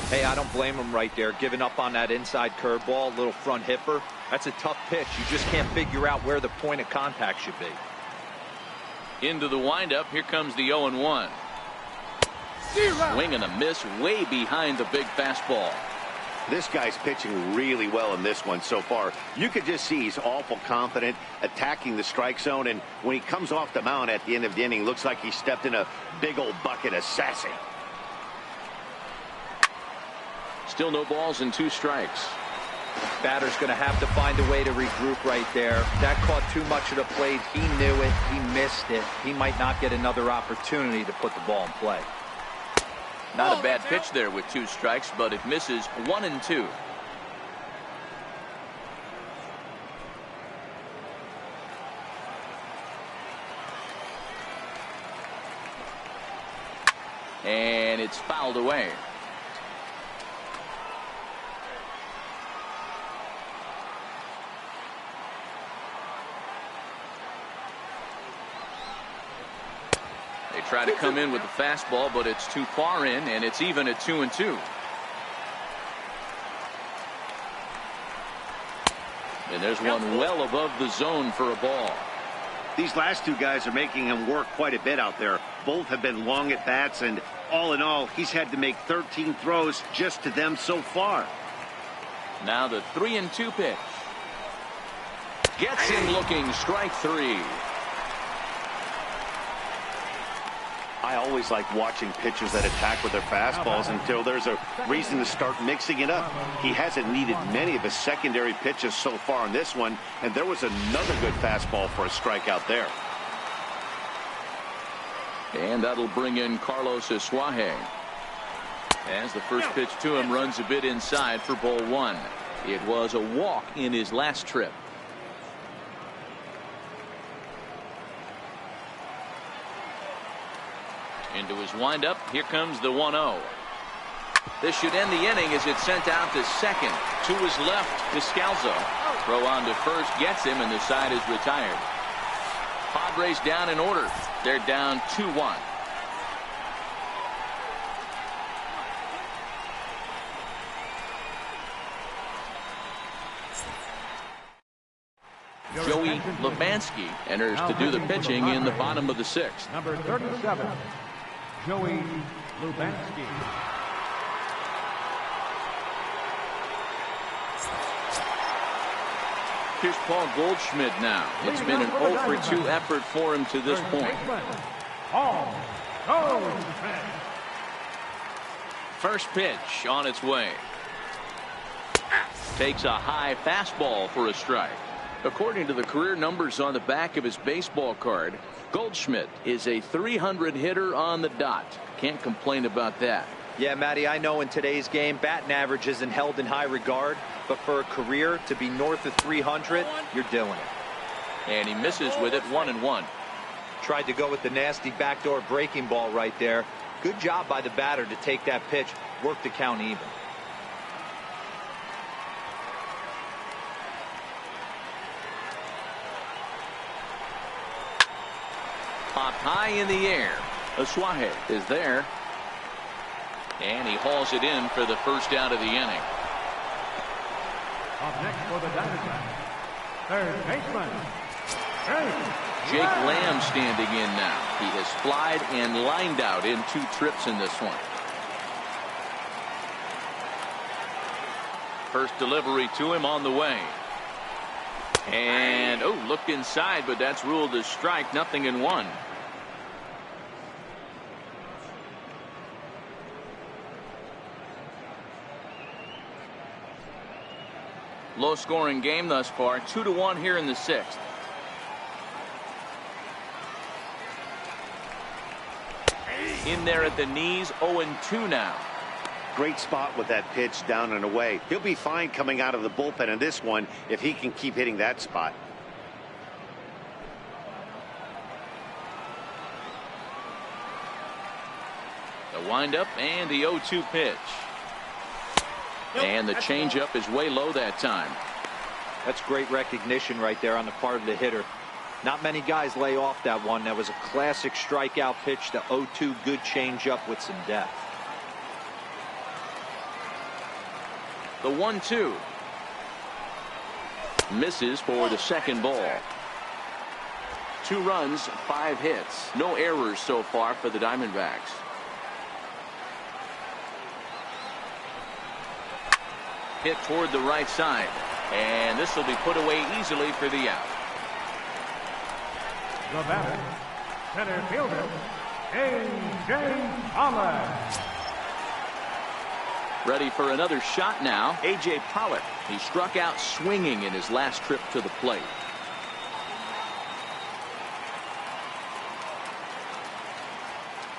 Hey, I don't blame him right there, giving up on that inside curveball, little front hipper. That's a tough pitch. You just can't figure out where the point of contact should be. Into the windup. Here comes the 0-1. Swing and a miss way behind the big fastball. This guy's pitching really well in this one so far. You could just see he's awful confident attacking the strike zone, and when he comes off the mound at the end of the inning, looks like he stepped in a big old bucket of sassy. Still no balls and 2 strikes. Batter's going to have to find a way to regroup right there. That caught too much of the plate. He knew it. He missed it. He might not get another opportunity to put the ball in play. Not a bad pitch there with 2 strikes, but it misses 1-2. And it's fouled away. Try to come in with the fastball, but it's too far in, and it's even at 2-2. And there's one well above the zone for a ball. These last 2 guys are making him work quite a bit out there. Both have been long at bats, and all in all, he's had to make 13 throws just to them so far. Now the 3-2 pitch. Gets him looking, strike 3. I always like watching pitchers that attack with their fastballs until there's a reason to start mixing it up. He hasn't needed many of his secondary pitches so far in this one, and there was another good fastball for a strikeout there. And that'll bring in Carlos Asuaje. As the first pitch to him runs a bit inside for ball 1. It was a walk in his last trip. Into his windup. Here comes the 1-0. This should end the inning as it's sent out to second. To his left, Descalzo. Throw on to first gets him, and the side is retired. Padres down in order. They're down 2-1. Joey Lubansky enters to do the pitching in the bottom of the 6th. Number 37, Joey Lubansky. Here's Paul Goldschmidt now. It's been an 0-for-2 effort for him to this point. Paul Goldschmidt. First pitch on its way. Takes a high fastball for a strike. According to the career numbers on the back of his baseball card, Goldschmidt is a 300 hitter on the dot. Can't complain about that. Yeah, Matty, I know in today's game, batting average isn't held in high regard, but for a career to be north of 300, you're doing it. And he misses with it, 1-1. Tried to go with the nasty backdoor breaking ball right there. Good job by the batter to take that pitch, work the count even. high in the air. Aswahe is there. And he hauls it in for the first out of the inning. Up next for the Diamondbacks, third baseman, Jake Lamb standing in now. He has flied and lined out in 2 trips in this one. First delivery to him on the way. And looked inside, but that's ruled as strike. 0-1. Low scoring game thus far. 2-1 here in the 6th. In there at the knees. 0-2 now. Great spot with that pitch down and away. He'll be fine coming out of the bullpen in this one if he can keep hitting that spot. The windup and the 0-2 pitch. And the changeup is way low that time. That's great recognition right there on the part of the hitter. Not many guys lay off that one. That was a classic strikeout pitch. The 0-2 good changeup with some depth. The 1-2 misses for the second ball. 2 runs, 5 hits, no errors so far for the Diamondbacks. Hit toward the right side, and this will be put away easily for the out. the batter, center fielder, A.J. Pollock. Ready for another shot now. A.J. Pollock. He struck out swinging in his last trip to the plate.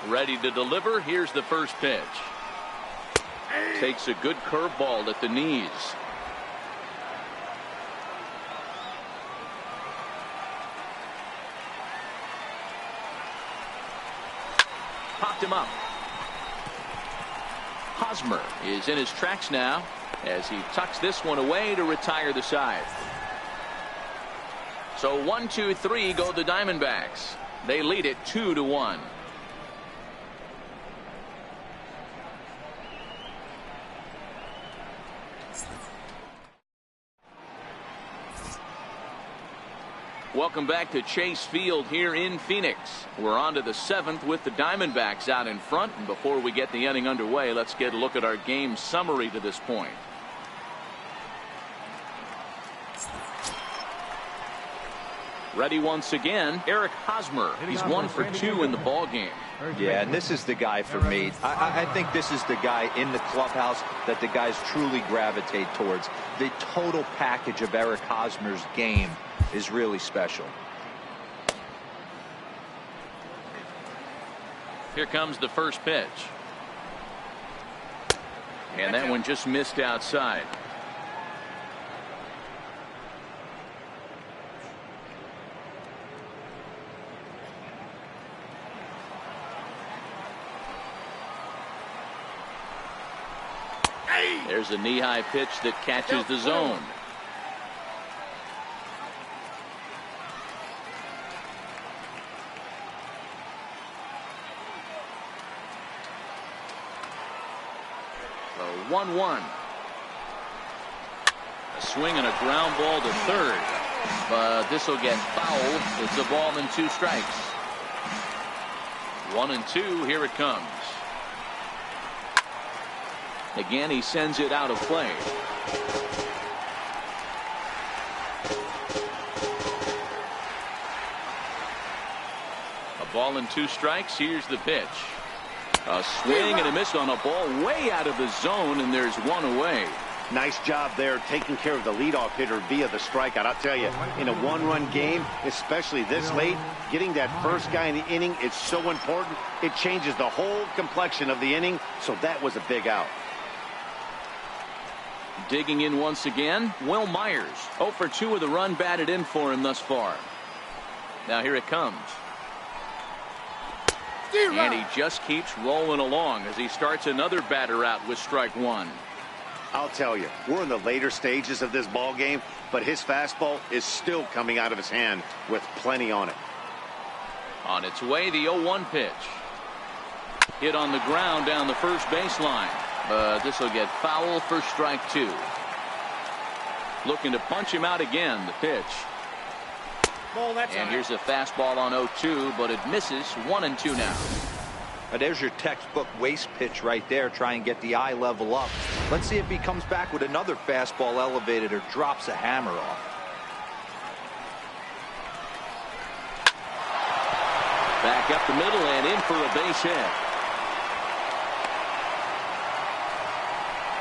Ready to deliver. Here's the first pitch. Takes a good curveball at the knees. Popped him up. Hosmer is in his tracks now as he tucks this one away to retire the side. So 1-2-3 go the Diamondbacks. They lead it 2-1. Welcome back to Chase Field here in Phoenix. We're on to the 7th with the Diamondbacks out in front. And before we get the inning underway, let's get a look at our game summary to this point. Ready once again, Eric Hosmer. He's 1 for 2 in the ball game. Yeah, and this is the guy for me. I think this is the guy in the clubhouse that the guys truly gravitate towards. The total package of Eric Hosmer's game is really special. Here comes the first pitch. And that one just missed outside. There's a knee-high pitch that catches the zone. The 1-1. A swing and a ground ball to third. But this will get fouled. It's a ball and 2 strikes. 1-2. Here it comes. Again, he sends it out of play. A ball and 2 strikes. Here's the pitch. A swing and a miss on a ball way out of the zone, and there's 1 away. Nice job there taking care of the leadoff hitter via the strikeout. I'll tell you, in a 1-run game, especially this late, getting that first guy in the inning is so important. It changes the whole complexion of the inning, so that was a big out. Digging in once again, Will Myers. 0 for 2 with a run batted in for him thus far. Now here it comes. And he just keeps rolling along as he starts another batter out with strike 1. I'll tell you, we're in the later stages of this ball game, but his fastball is still coming out of his hand with plenty on it. On its way, the 0-1 pitch. Hit on the ground down the first baseline, but this will get foul for strike 2. Looking to punch him out again. The pitch. And here's a fastball on 0-2, but it misses. 1-2 now. There's your textbook waste pitch right there. Try and get the eye level up. Let's see if he comes back with another fastball elevated or drops a hammer off. Back up the middle and in for a base hit.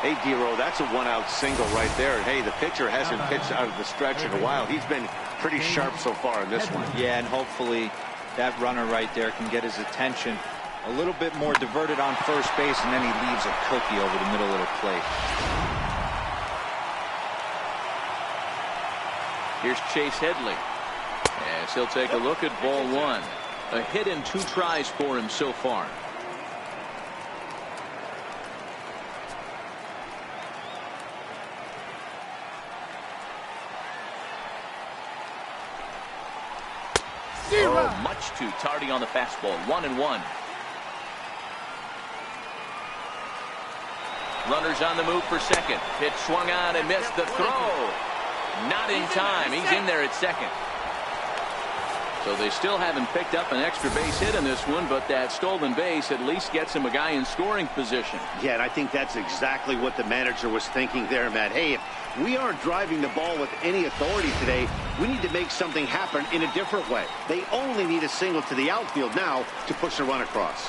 Hey, D-Row, that's a one-out single right there. And hey, the pitcher hasn't pitched out of the stretch in a while. He's been pretty sharp so far in this one. Yeah, and hopefully that runner right there can get his attention. A little bit more diverted on first base, and then he leaves a cookie over the middle of the plate. Here's Chase Headley. As he'll take a look at ball 1. A hit in 2 tries for him so far. Oh, much too tardy on the fastball. 1-1. Runners on the move for second. Pitch swung on and missed. The throw. Not in time. He's in there at second. So they still haven't picked up an extra base hit in this one, but that stolen base at least gets him a guy in scoring position. Yeah, and I think that's exactly what the manager was thinking there, Matt. Hey, if we aren't driving the ball with any authority today, we need to make something happen in a different way. They only need a single to the outfield now to push a run across.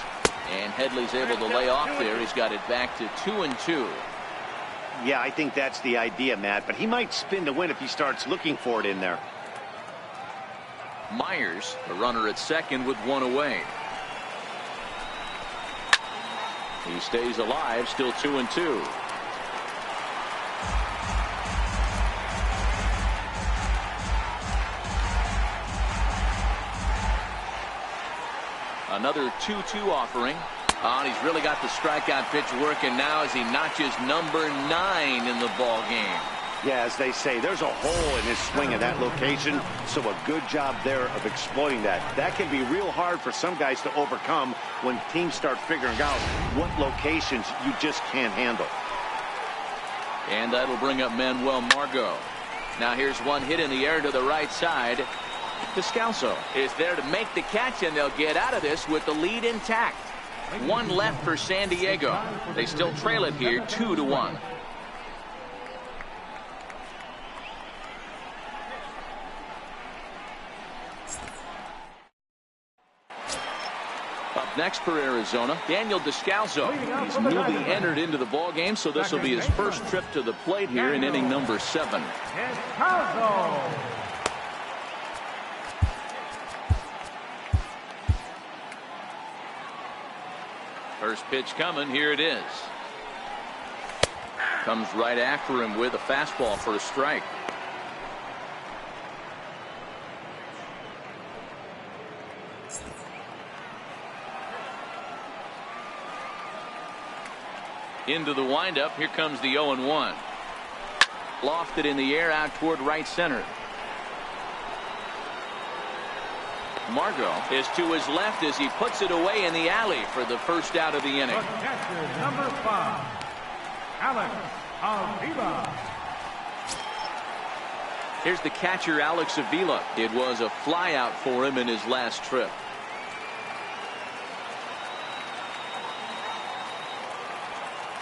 And Headley's able to lay off there. He's got it back to 2-2. Yeah, I think that's the idea, Matt, but he might spin to win if he starts looking for it in there. Myers, the runner at second with 1 away. He stays alive, still 2-2. Another 2-2 offering. And he's really got the strikeout pitch working now as he notches number 9 in the ball game. Yeah, as they say, there's a hole in his swing in that location, so a good job there of exploiting that. That can be real hard for some guys to overcome when teams start figuring out what locations you just can't handle. And that'll bring up Manuel Margot. Now here's one hit in the air to the right side. Descalso is there to make the catch, and they'll get out of this with the lead intact. 1 left for San Diego. They still trail it here 2-1. Up next for Arizona, Daniel Descalso. He's newly entered into the ball game, so this will be his first trip to the plate here in inning number 7. First pitch coming. Here it is. Comes right after him with a fastball for a strike. Into the windup. Here comes the 0-1. Lofted in the air out toward right center. Margot is to his left as he puts it away in the alley for the first out of the inning. The catcher, number 5, Alex Avila. Here's the catcher, Alex Avila. It was a flyout for him in his last trip.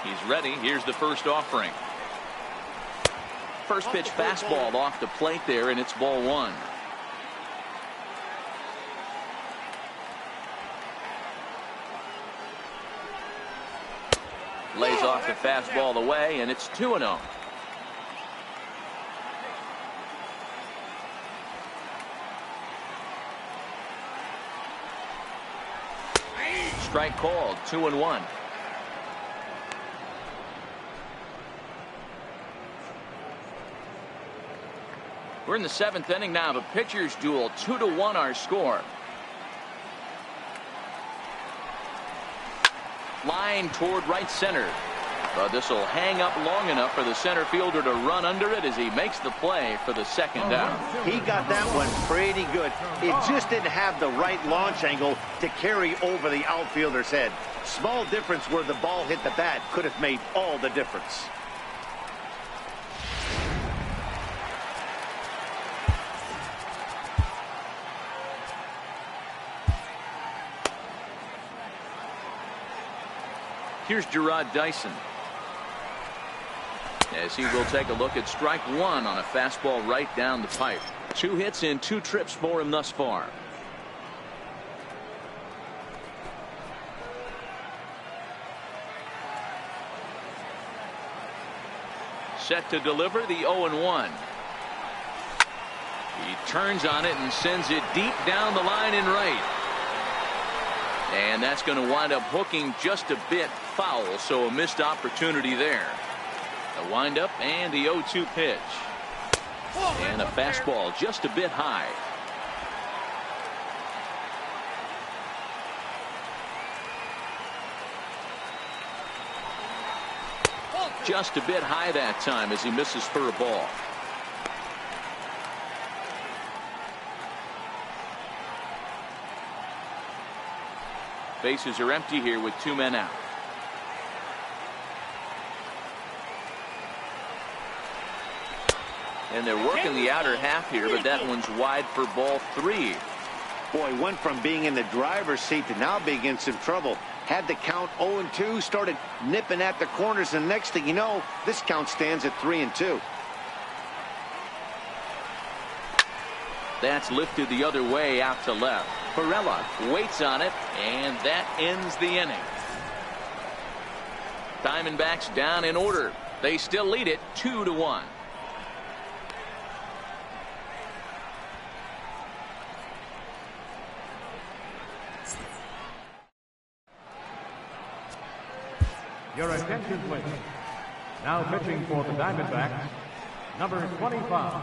He's ready. Here's the first offering. First pitch fastball off the plate there, and it's ball 1. Lays off the fastball away, and it's 2-0. Strike called. 2-1. We're in the 7th inning now of a pitcher's duel. 2-1 our score. Line toward right center. But this will hang up long enough for the center fielder to run under it as he makes the play for the second down. He got that one pretty good. It just didn't have the right launch angle to carry over the outfielder's head. Small difference where the ball hit the bat could have made all the difference. Here's Gerard Dyson, as he will take a look at strike one on a fastball right down the pipe. 2 hits in 2 trips for him thus far. Set to deliver the 0-1. He turns on it and sends it deep down the line in right. And that's going to wind up hooking just a bit foul, so a missed opportunity there. The windup and the 0-2 pitch. And a fastball just a bit high. Just a bit high that time as he misses for a ball. Bases are empty here with 2 men out. And they're working the outer half here, but that one's wide for ball 3. Boy, went from being in the driver's seat to now being in some trouble. Had the count 0-2, started nipping at the corners, and next thing you know, this count stands at 3-2. That's lifted the other way out to left. Perella waits on it, and that ends the inning. Diamondbacks down in order. They still lead it 2-1. Your attention, please. Now pitching for the Diamondbacks, number 25,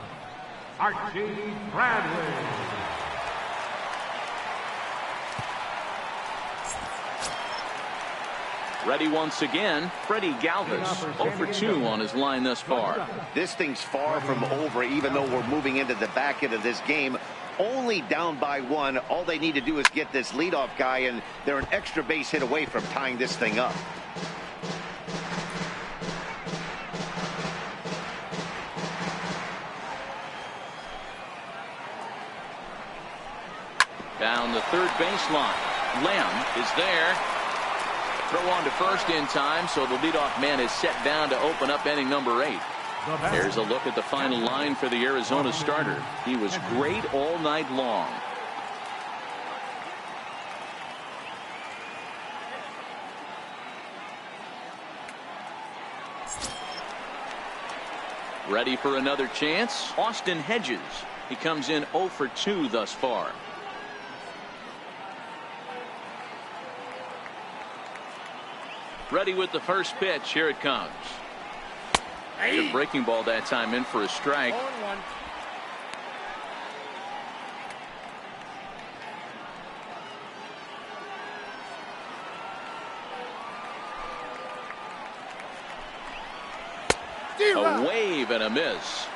Archie Bradley. Ready once again, Freddie Galvis, 0 for 2 on his line thus far. This thing's far from over, even though we're moving into the back end of this game. Only down by 1. All they need to do is get this leadoff guy, and they're an extra base hit away from tying this thing up. Down the third baseline. Lamb is there. Throw on to first in time, so the leadoff man is set down to open up inning number 8. Here's a look at the final line for the Arizona starter. He was great all night long. Ready for another chance? Austin Hedges. He comes in 0 for 2 thus far. Ready with the first pitch. Here it comes. The breaking ball that time in for a strike. A wave and a miss.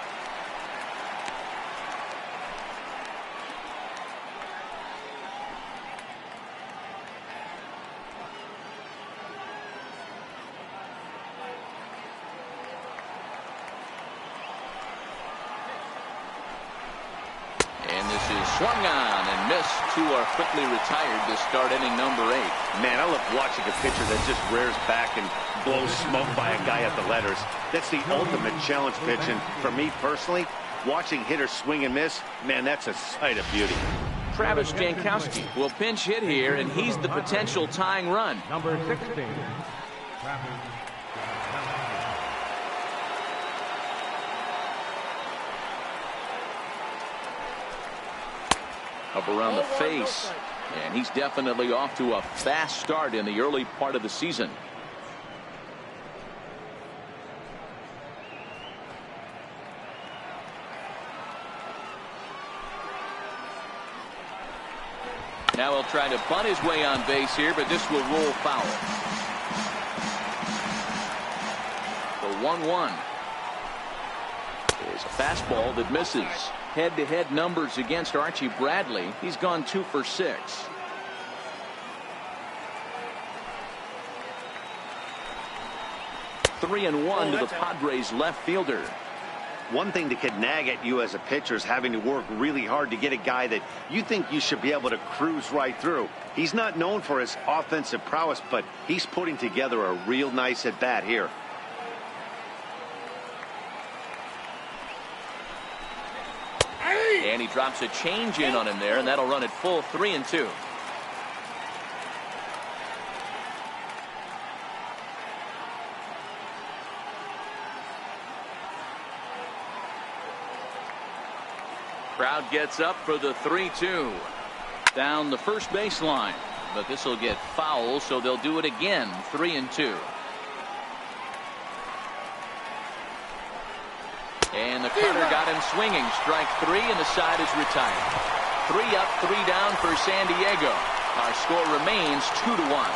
Swung on and missed. 2 are quickly retired to start inning number 8. Man, I love watching a pitcher that just rears back and blows smoke by a guy at the letters. That's the ultimate challenge pitch, and for me personally, watching hitters swing and miss, man, that's a sight of beauty. Travis Jankowski will pinch hit here, and he's the potential tying run. Number 16, Travis. Up around the face, and he's definitely off to a fast start in the early part of the season. Now he'll try to bunt his way on base here, but this will roll foul. 1-1. Is a fastball that misses. Head-to-head numbers against Archie Bradley. He's gone 2 for 6. Three and one to the Padres left fielder. One thing that could nag at you as a pitcher is having to work really hard to get a guy that you think you should be able to cruise right through. He's not known for his offensive prowess, but he's putting together a real nice at bat here. And he drops a change in on him there, and that'll run it full 3-2. Crowd gets up for the 3-2. Down the first baseline, but this will get foul, so they'll do it again. 3-2. And the cutter got him swinging. Strike 3, and the side is retired. 3 up, 3 down for San Diego. Our score remains 2-1.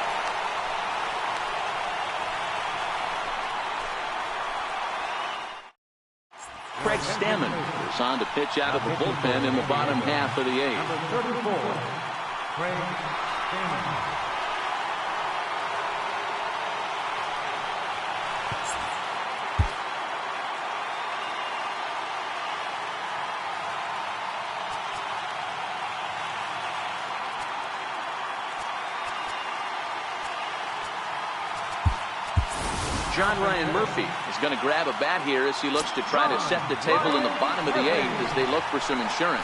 Craig Stammen is on to pitch out of the bullpen in the bottom half of the 8th. Number 34, Craig Stammen. John Ryan Murphy is going to grab a bat here as he looks to try to set the table in the bottom of the 8th as they look for some insurance.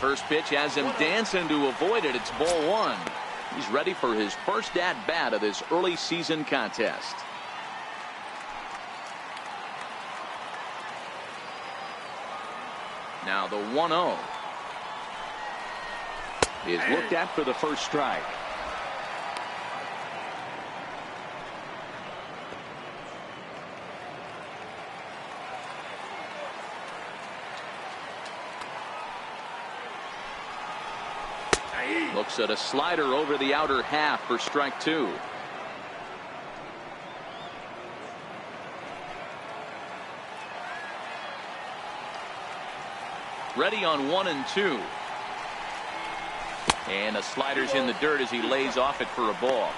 First pitch has him dancing to avoid it. It's ball 1. He's ready for his first at bat of this early season contest. Now the 1-0 is looked at for the first strike. Looks at a slider over the outer half for strike 2. Ready on 1 and 2. And a slider's in the dirt as he lays off it for a ball.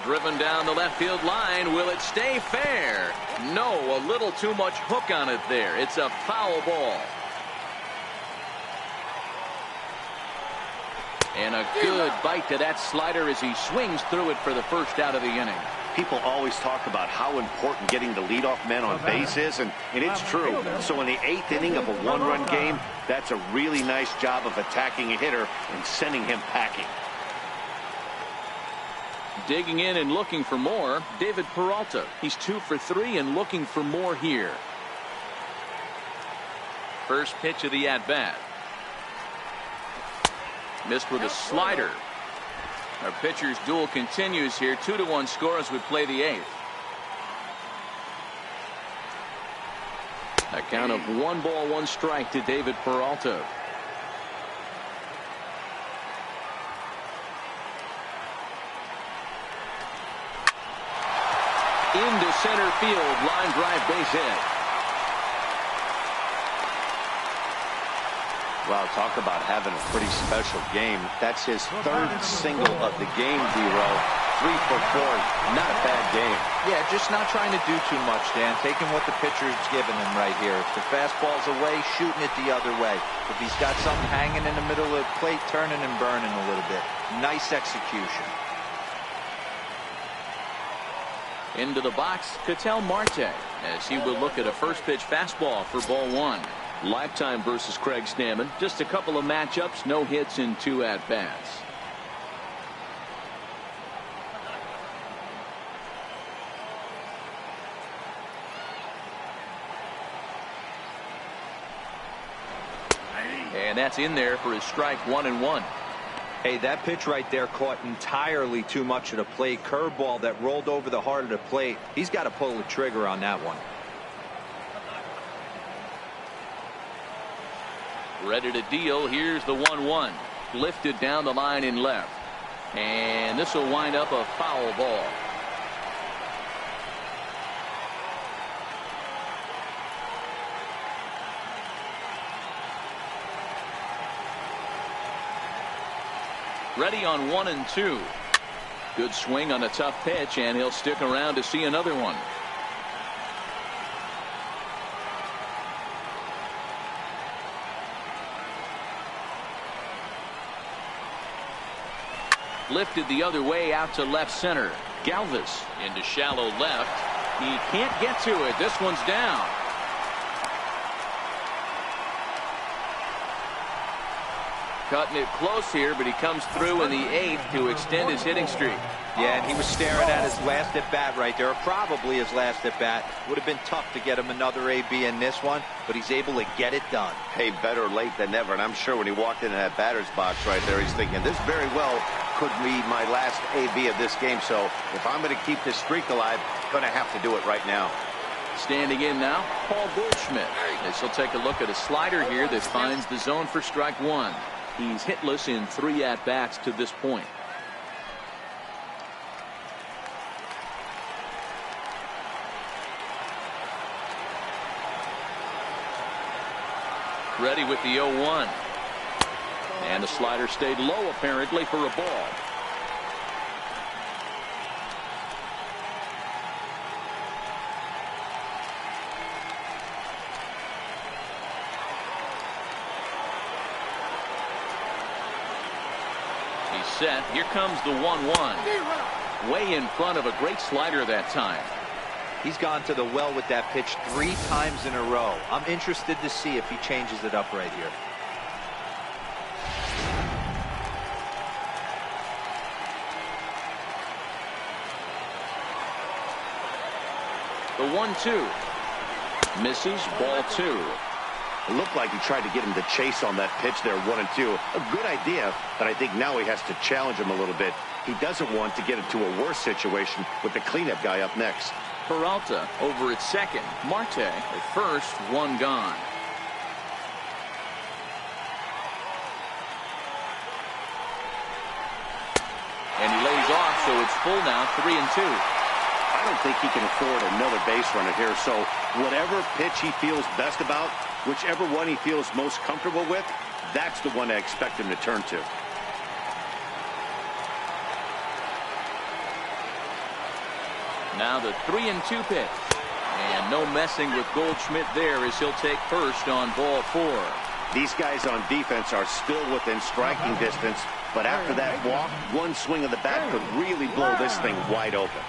Driven down the left field line. Will it stay fair? No, a little too much hook on it there. It's a foul ball. And a good bite to that slider as he swings through it for the first out of the inning. People always talk about how important getting the leadoff man on base is, and it's true. So in the 8th inning of a 1-run game, that's a really nice job of attacking a hitter and sending him packing. Digging in and looking for more, David Peralta. He's 2 for 3 and looking for more here. First pitch of the at-bat. Missed with a slider. Our pitcher's duel continues here. 2-1 score as we play the 8th. A count of 1 ball, 1 strike to David Peralta. Into center field, line drive, base hit. Wow, talk about having a pretty special game. That's his 3rd single of the game, D-Row. 3 for 4. Not a bad game. Yeah, just not trying to do too much, Dan. Taking what the pitcher's giving him right here. If the fastball's away, shooting it the other way. If he's got something hanging in the middle of the plate, turning and burning a little bit. Nice execution. Into the box, Ketel Marte, as he will look at a first pitch fastball for ball 1. Lifetime versus Craig Stammen. Just a couple of matchups, no hits in 2 at-bats. And that's in there for his strike 1-1. Hey, that pitch right there caught entirely too much of the plate. Curveball that rolled over the heart of the plate. He's got to pull the trigger on that one. Ready to deal. Here's the 1-1. Lifted down the line in left. And this will wind up a foul ball. Ready on 1-2. Good swing on a tough pitch, and he'll stick around to see another one. Lifted the other way out to left center. Galvis into shallow left. He can't get to it. This one's down. Cutting it close here, but he comes through in the 8th to extend his hitting streak. Yeah, and he was staring at his last at bat right there, or probably his last at bat. Would have been tough to get him another AB in this one, but he's able to get it done. Hey, better late than never. And I'm sure when he walked into that batter's box right there, he's thinking this very well could be my last AB of this game. So if I'm going to keep this streak alive, going to have to do it right now. Standing in now, Paul Goldschmidt. As he'll take a look at a slider here that finds the zone for strike 1. He's hitless in 3 at-bats to this point. Ready with the 0-1. And the slider stayed low apparently for a ball. He's set. Here comes the 1-1. Way in front of a great slider that time. He's gone to the well with that pitch 3 times in a row. I'm interested to see if he changes it up right here. The 1-2. Misses. Ball 2. It looked like he tried to get him to chase on that pitch there, 1-2. A good idea, but I think now he has to challenge him a little bit. He doesn't want to get into a worse situation with the cleanup guy up next. Peralta over at second. Marte at first. 1 gone. And he lays off, so it's full now, 3-2. I don't think he can afford another base runner here, so whatever pitch he feels best about, whichever one he feels most comfortable with, that's the one I expect him to turn to. Now the 3-2 pitch. And no messing with Goldschmidt there as he'll take first on ball 4. These guys on defense are still within striking distance, but after that walk, one swing of the bat could really blow this thing wide open.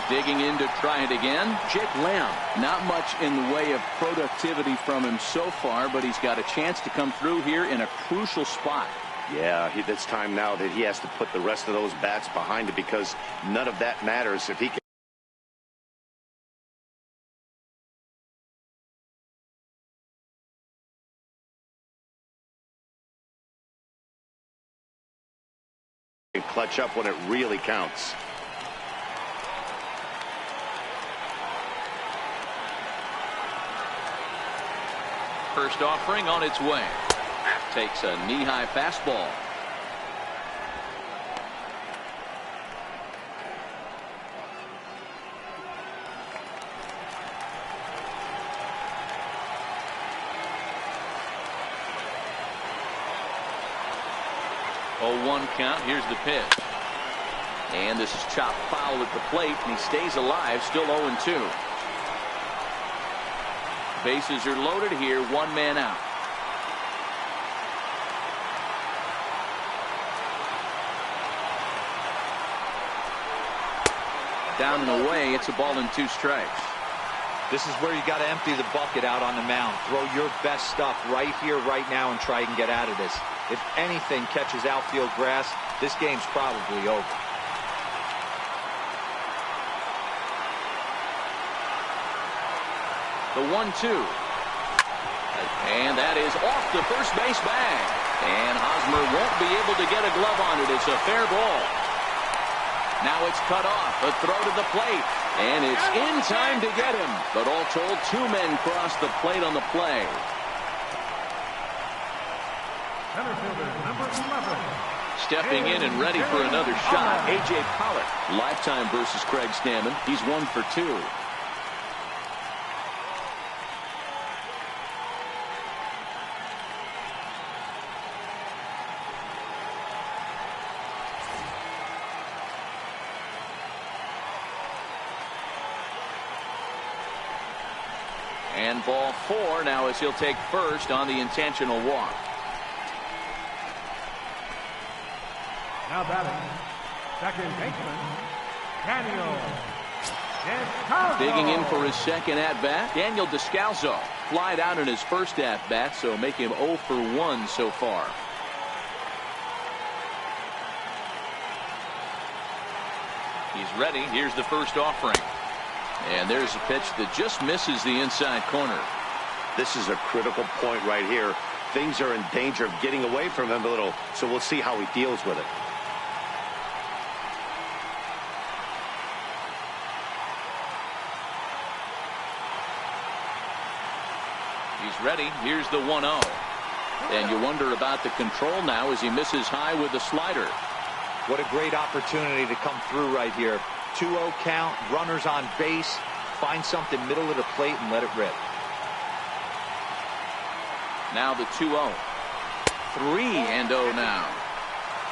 Digging in to try it again, Jake Lamb. Not much in the way of productivity from him so far, but he's got a chance to come through here in a crucial spot. Yeah, it's time now that he has to put the rest of those bats behind it, because none of that matters if he can clutch up when it really counts. First offering on its way. Takes a knee-high fastball. Oh, 1 count. Here's the pitch. And this is chopped foul at the plate, and he stays alive, still 0-2. Bases are loaded here, 1 man out. Down and away, it's a ball and 2 strikes. This is where you got to empty the bucket out on the mound. Throw your best stuff right here, right now, and try and get out of this. If anything catches outfield grass, this game's probably over. The 1-2. And that is off the first base bag. And Hosmer won't be able to get a glove on it. It's a fair ball. Now it's cut off. A throw to the plate. And it's in time to get him. But all told, 2 men crossed the plate on the play. Center fielder, number 11. Stepping in and ready for another shot, A.J. Pollock. Lifetime versus Craig Stammen. He's 1 for 2. And ball 4 now as he'll take first on the intentional walk. Now batting, second baseman, Daniel Descalso. Digging in for his second at-bat, Daniel Descalso. Flied out in his first at-bat, so make him 0 for 1 so far. He's ready. Here's the first offering. And there's a pitch that just misses the inside corner. This is a critical point right here. Things are in danger of getting away from him a little, so we'll see how he deals with it. He's ready. Here's the 1-0. And you wonder about the control now as he misses high with the slider. What a great opportunity to come through right here. 2-0 count, runners on base. Find something middle of the plate and let it rip. Now the 2-0. 3-0 now.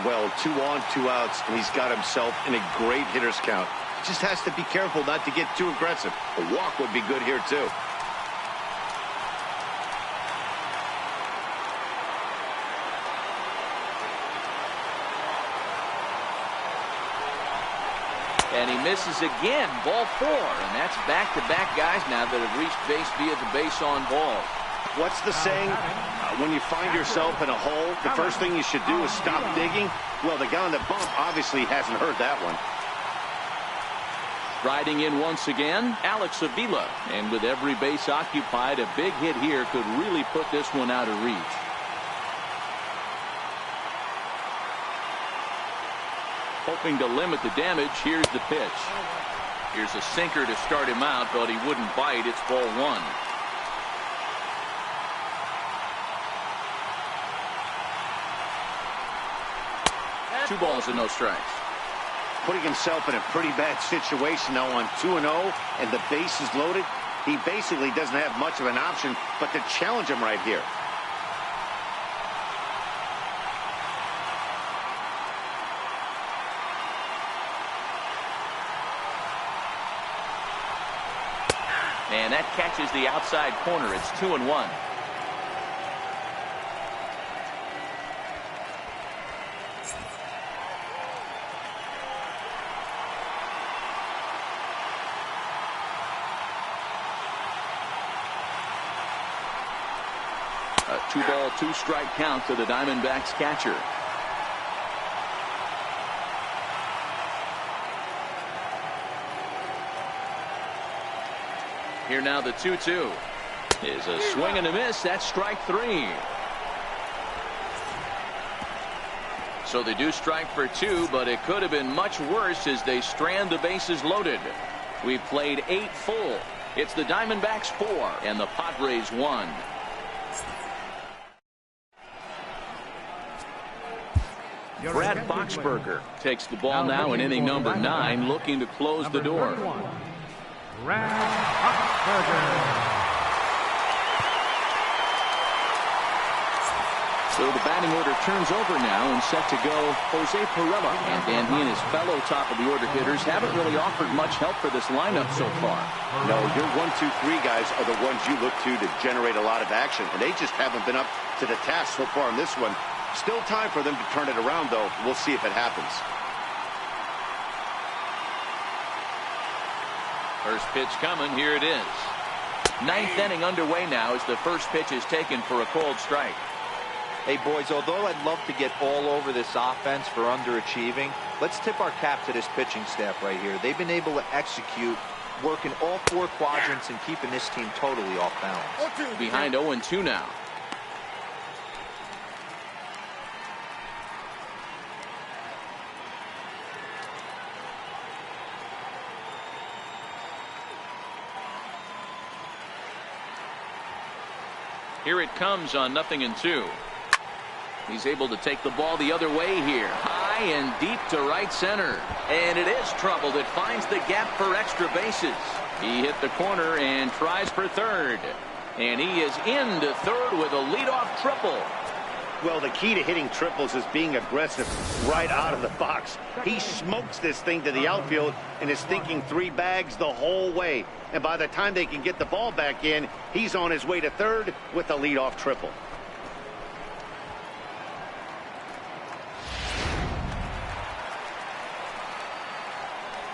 Well, 2 on, 2 outs, and he's got himself in a great hitter's count. Just has to be careful not to get too aggressive. A walk would be good here, too. And he misses again. Ball 4. And that's back-to-back guys now that have reached base via the base on balls. What's the saying? When you find yourself in a hole, the first thing you should do is stop digging. Well, the guy on the bump obviously hasn't heard that one. Riding in once again, Alex Avila. And with every base occupied, a big hit here could really put this one out of reach. Hoping to limit the damage, here's the pitch. Here's a sinker to start him out, but he wouldn't bite. It's ball 1. Two balls and no strikes. Putting himself in a pretty bad situation now on 2-0, and the base is loaded. He basically doesn't have much of an option but to challenge him right here. And that catches the outside corner. It's 2-1. A 2-ball, 2-strike count to the Diamondbacks catcher. Here now the 2-2 is a swing and a miss. That's strike 3. So they do strike for 2, but it could have been much worse as they strand the bases loaded. We've played 8 full. It's the Diamondbacks 4 and the Padres 1. Brad Boxberger takes the ball now in inning number 9, looking to close the door. Brad Boxberger. So the batting order turns over now and set to go Jose Pirela. And Dan, he and his fellow top-of-the-order hitters haven't really offered much help for this lineup so far. No, your 1, 2, 3 guys are the ones you look to generate a lot of action, and they just haven't been up to the task so far in this one. Still time for them to turn it around, though. We'll see if it happens. First pitch coming. Here it is. 9th inning underway now as the first pitch is taken for a cold strike. Hey, boys, although I'd love to get all over this offense for underachieving, let's tip our cap to this pitching staff right here. They've been able to execute working all 4 quadrants and keeping this team totally off balance. Behind 0-2 now. Here it comes on 0-2. He's able to take the ball the other way here. High and deep to right center. And it is trouble that finds the gap for extra bases. He hit the corner and tries for third. And he is into third with a leadoff triple. Well, the key to hitting triples is being aggressive right out of the box. He smokes this thing to the outfield and is thinking 3 bags the whole way. And by the time they can get the ball back in, he's on his way to third with a leadoff triple.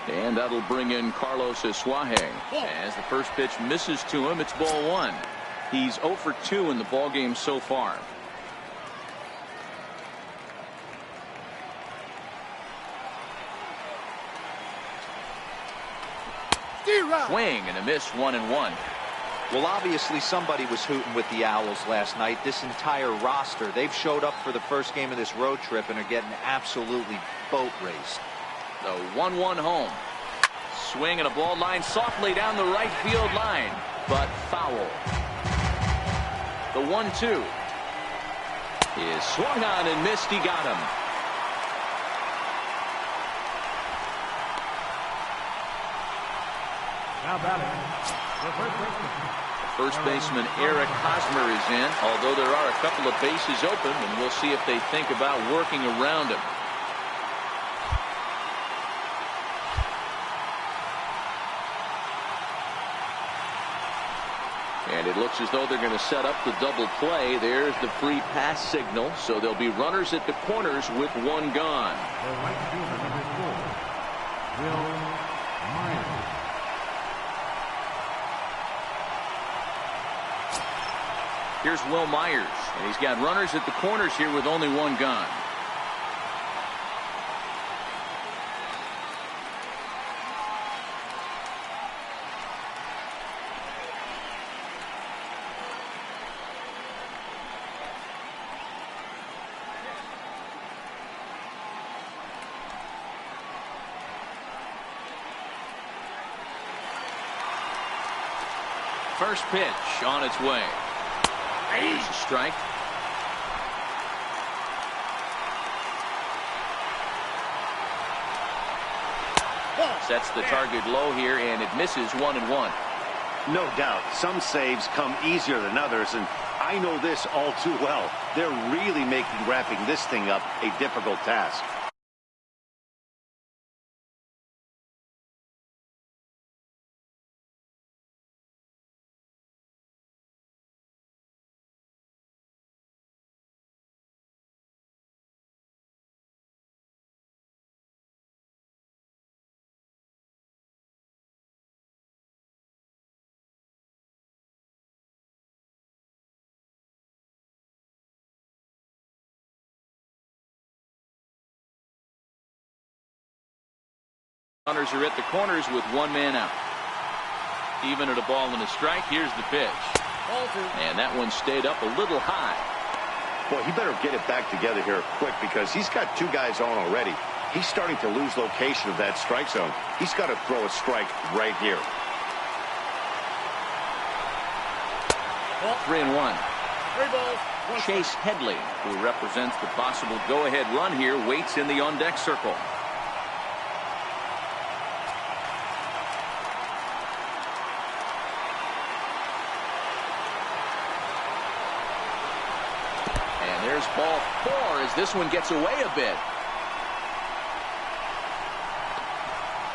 And that'll bring in Carlos Isuaje. As the first pitch misses to him, it's ball 1. He's 0 for 2 in the ballgame so far. Swing and a miss, 1-1. Well, obviously somebody was hooting with the Owls last night. This entire roster, they've showed up for the first game of this road trip and are getting absolutely boat raced. The 1-1 home. Swing and a ball line softly down the right field line, but foul. The 1-2 is swung on and missed. He got him. Now batting, the First baseman Eric Hosmer is in, although there are a couple of bases open, and we'll see if they think about working around him. And it looks as though they're going to set up the double play. There's the free pass signal, so there'll be runners at the corners with 1 gone. The right fielder, number 4, Will Myers. Here's Will Myers, and he's got runners at the corners here with only 1 gone. First pitch on its way. There's a strike. Sets the target low here, and it misses, 1-1. No doubt, some saves come easier than others, and I know this all too well. They're really making wrapping this thing up a difficult task. Runners are at the corners with 1 man out. Even at a ball and a strike, here's the pitch. And that one stayed up a little high. Boy, he better get it back together here quick because he's got 2 guys on already. He's starting to lose location of that strike zone. He's got to throw a strike right here. 3-1. Chase Headley, who represents the possible go-ahead run here, waits in the on-deck circle. There's ball 4 as this one gets away a bit.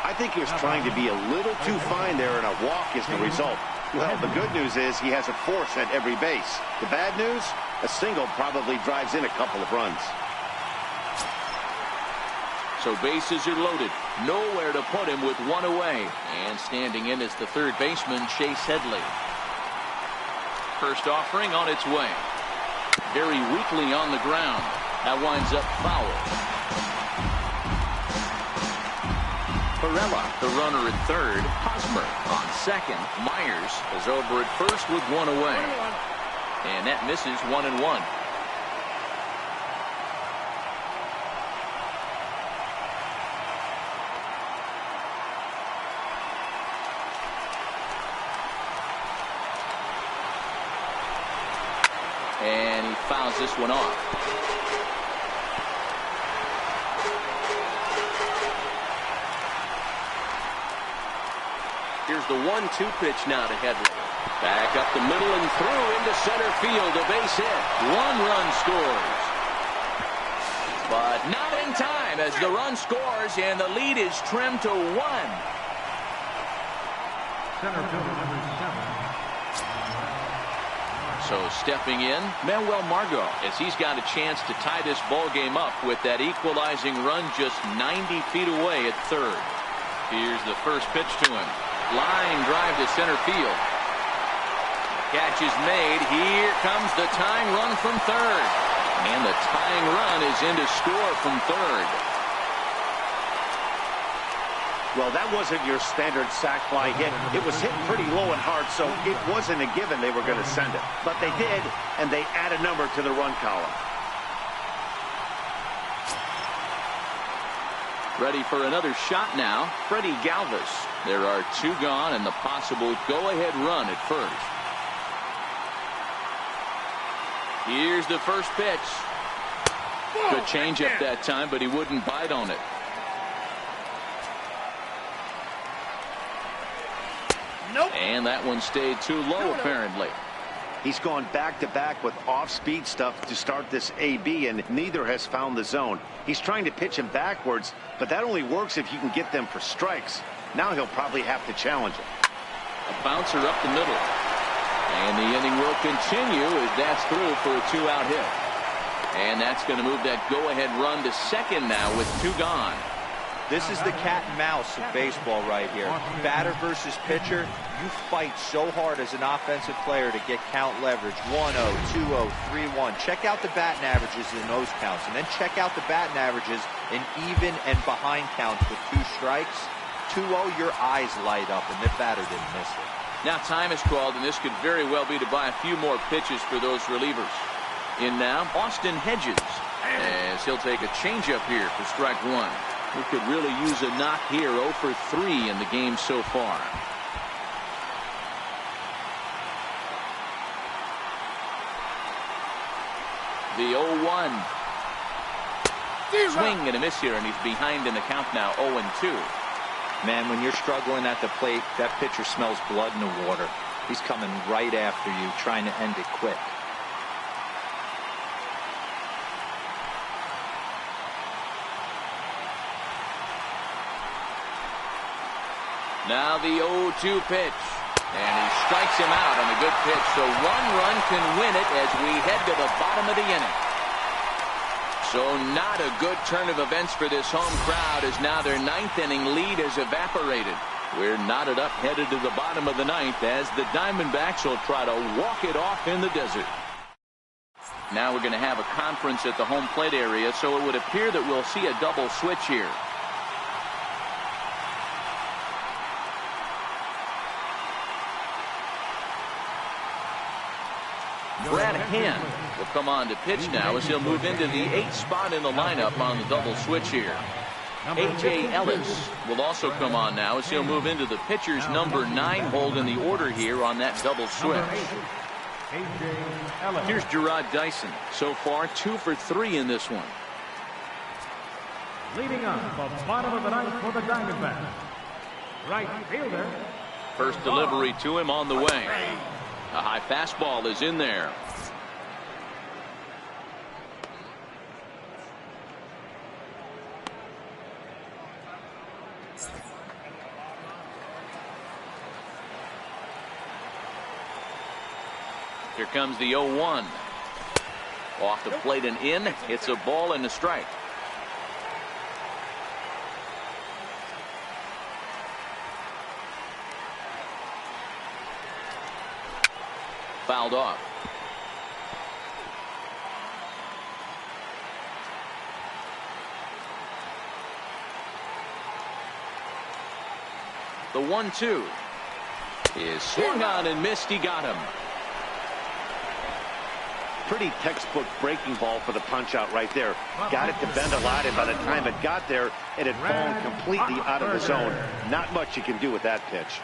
I think he was trying to be a little too fine there, and a walk is the result. Well, the good news is he has a force at every base. The bad news, a single probably drives in a couple of runs. So bases are loaded. Nowhere to put him with 1 away. And standing in is the third baseman, Chase Headley. First offering on its way. Very weakly on the ground. That winds up foul. Perella, the runner at third. Hosmer on second. Myers is over at first with one away. And that misses 1-1. And he fouls this one off. Here's the 1-2 pitch now to Hedley. Back up the middle and through into center field. A base hit. 1 run scores. But not in time as the run scores and the lead is trimmed to 1. Center fielder number 7. So stepping in, Manuel Margot, as he's got a chance to tie this ball game up with that equalizing run just 90 feet away at third. Here's the first pitch to him. Line drive to center field. Catch is made. Here comes the tying run from third. And the tying run is in to score from third. Well, that wasn't your standard sac fly hit. It was hit pretty low and hard, so it wasn't a given they were going to send it. But they did, and they add a number to the run column. Ready for another shot now. Freddie Galvis. There are 2 gone and the possible go-ahead run at first. Here's the first pitch. Good changeup that time, but he wouldn't bite on it. Nope. And that one stayed too low, apparently. He's gone back-to-back with off-speed stuff to start this AB, and neither has found the zone. He's trying to pitch him backwards, but that only works if you can get them for strikes. Now he'll probably have to challenge it. A bouncer up the middle. And the inning will continue as that's through for a 2-out hit. And that's going to move that go-ahead run to second now with 2 gone. This is the cat and mouse of baseball right here. Batter versus pitcher. You fight so hard as an offensive player to get count leverage. 1-0, 2-0, 3-1. Check out the batting averages in those counts. And then check out the batting averages in even and behind counts with 2 strikes. 2-0, your eyes light up, and the batter didn't miss it. Now time is called, and this could very well be to buy a few more pitches for those relievers. In now, Austin Hedges, as he'll take a changeup here for strike 1. He could really use a knock here. 0 for 3 in the game so far. The 0-1. Swing and a miss here, and he's behind in the count now. 0-2. Man, when you're struggling at the plate, that pitcher smells blood in the water. He's coming right after you, trying to end it quick. Now the 0-2 pitch. And he strikes him out on a good pitch. So 1 run can win it as we head to the bottom of the inning. So not a good turn of events for this home crowd as now their 9th inning lead has evaporated. We're knotted up headed to the bottom of the 9th as the Diamondbacks will try to walk it off in the desert. Now we're going to have a conference at the home plate area, so it would appear that we'll see a double switch here. Brad Hand will come on to pitch now as he'll move into the 8th spot in the lineup on the double switch here. A.J. Ellis will also come on now as he'll move into the pitcher's number 9 hold in the order here on that double switch. Here's Gerard Dyson. So far 2 for 3 in this one. Leading up the bottom of the 9th for the Diamondbacks, right fielder. First delivery to him on the way. A high fastball is in there. Here comes the 0-1. Off the plate and in. It's a ball and a strike. Fouled off. The 1-2 is swung on and missed. He got him. Pretty textbook breaking ball for the punch out right there. Got it to bend a lot, and by the time it got there, it had fallen completely out of the zone. Not much you can do with that pitch.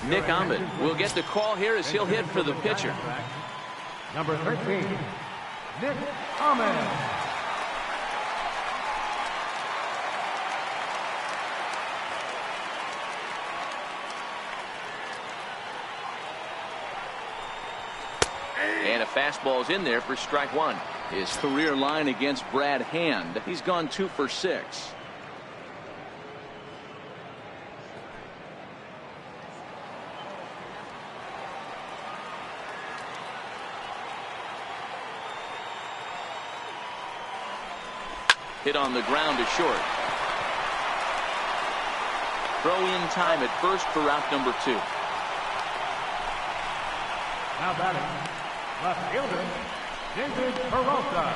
Nick Ahmed will get the call here as he'll hit for the pitcher. Number 13, Nick Ahmed. And a fastball's in there for strike one. His career line against Brad Hand, he's gone 2 for 6. Hit on the ground to short. Throw in time at first for out number 2. Now batting, left fielder, David Peralta.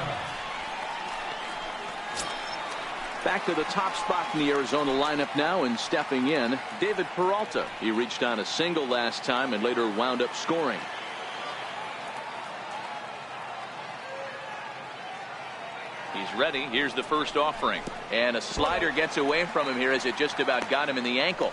Back to the top spot in the Arizona lineup now, and stepping in, David Peralta. He reached on a single last time and later wound up scoring. He's ready. Here's the first offering. And a slider gets away from him here as it just about got him in the ankle.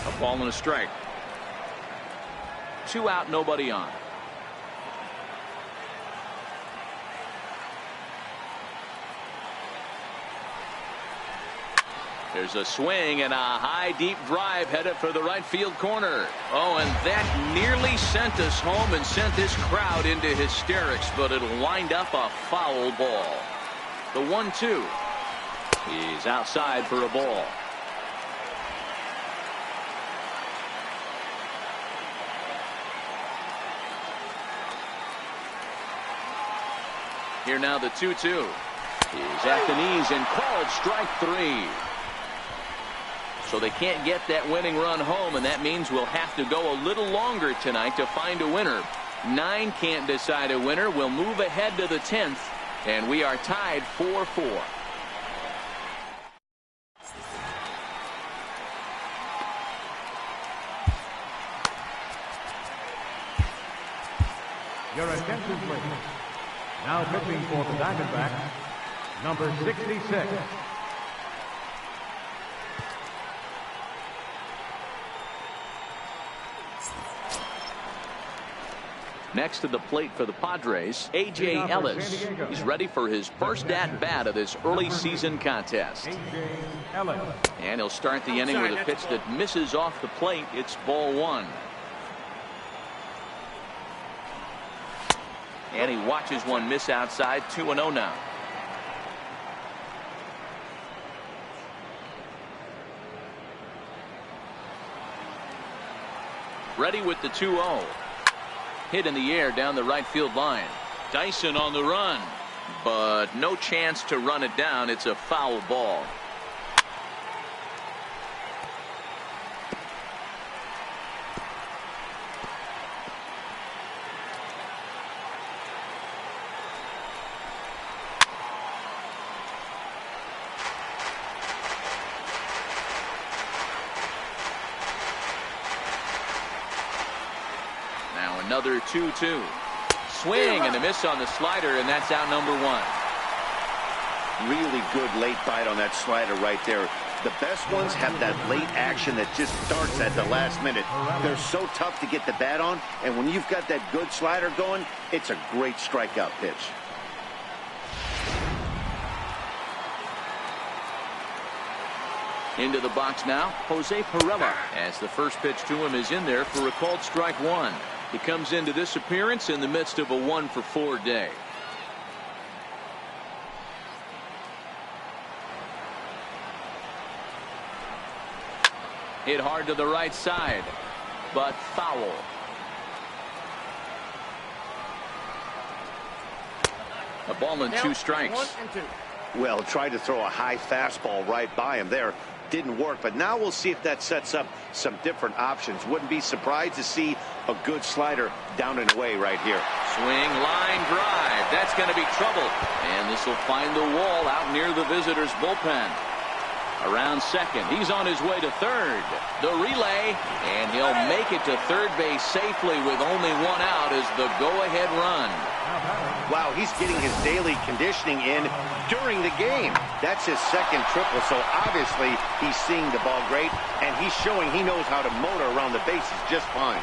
A ball and a strike. 2 out, nobody on. There's a swing and a high deep drive headed for the right field corner. Oh, and that nearly sent us home and sent this crowd into hysterics, but it'll wind up a foul ball. The 1-2. He's outside for a ball. Here now the 2-2. He's at the knees and called strike 3. So they can't get that winning run home, and that means we'll have to go a little longer tonight to find a winner. 9 can't decide a winner. We'll move ahead to the 10th, and we are tied 4-4. Your attention, please. Now pitching for the Diamondbacks, number 66. Next to the plate for the Padres, A.J. Ellis. He's ready for his first at-bat of this early season contest. And he'll start the inning with a pitch that misses off the plate. It's ball 1. And he watches one miss outside. 2-0 now. Ready with the 2-0. Hit in the air down the right field line. Dyson on the run, but no chance to run it down. It's a foul ball. Another 2-2. Swing and a miss on the slider, and that's out number 1. Really good late bite on that slider right there. The best ones have that late action that just starts at the last minute. They're so tough to get the bat on, and when you've got that good slider going, it's a great strikeout pitch. Into the box now, Jose Pirela, as the first pitch to him is in there for a called strike 1. He comes into this appearance in the midst of a 1-for-4 day. Hit hard to the right side, but foul. A ball and 2 strikes. 1 and 2. Well, tried to throw a high fastball right by him there. Didn't work, but now we'll see if that sets up some different options. Wouldn't be surprised to see a good slider down and away right here. Swing, line drive. That's going to be trouble. And this will find the wall out near the visitors' bullpen. Around second. He's on his way to third. The relay, and he'll make it to third base safely with only 1 out as the go-ahead run. Wow, he's getting his daily conditioning in during the game. That's his second triple, so obviously he's seeing the ball great, and he's showing he knows how to motor around the bases just fine.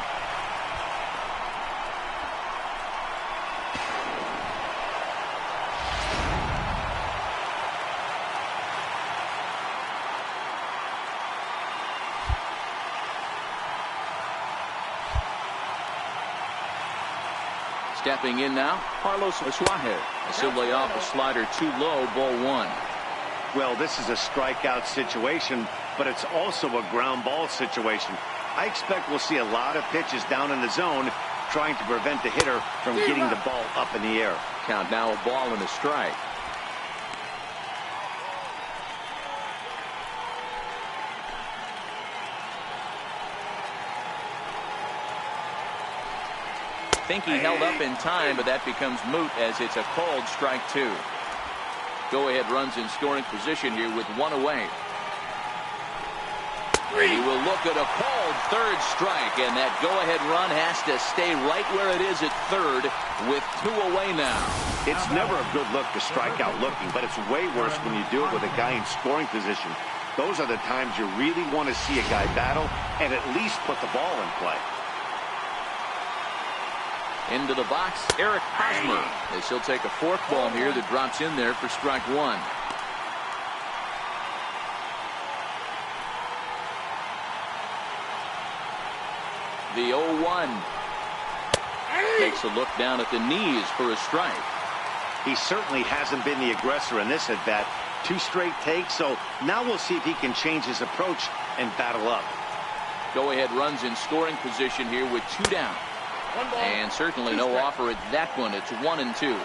Stepping in now, Carlos Suarez. He'll lay off a slider too low, ball 1. Well, this is a strikeout situation, but it's also a ground ball situation. I expect we'll see a lot of pitches down in the zone trying to prevent the hitter from getting the ball up in the air. Count now, a ball and a strike. I think he held up in time, but that becomes moot as it's a called strike 2. Go-ahead runs in scoring position here with 1 away. He will look at a called third strike, and that go-ahead run has to stay right where it is at third with 2 away now. It's never a good look to strike out looking, but it's way worse when you do it with a guy in scoring position. Those are the times you really want to see a guy battle and at least put the ball in play. Into the box, Eric Hosmer, as he'll take a forkball here that drops in there for strike 1. The 0-1. Takes a look down at the knees for a strike. He certainly hasn't been the aggressor in this at-bat. 2 straight takes, so now we'll see if he can change his approach and battle up. Go-ahead runs in scoring position here with 2 down. And certainly no offer at that one. It's 1 and 2.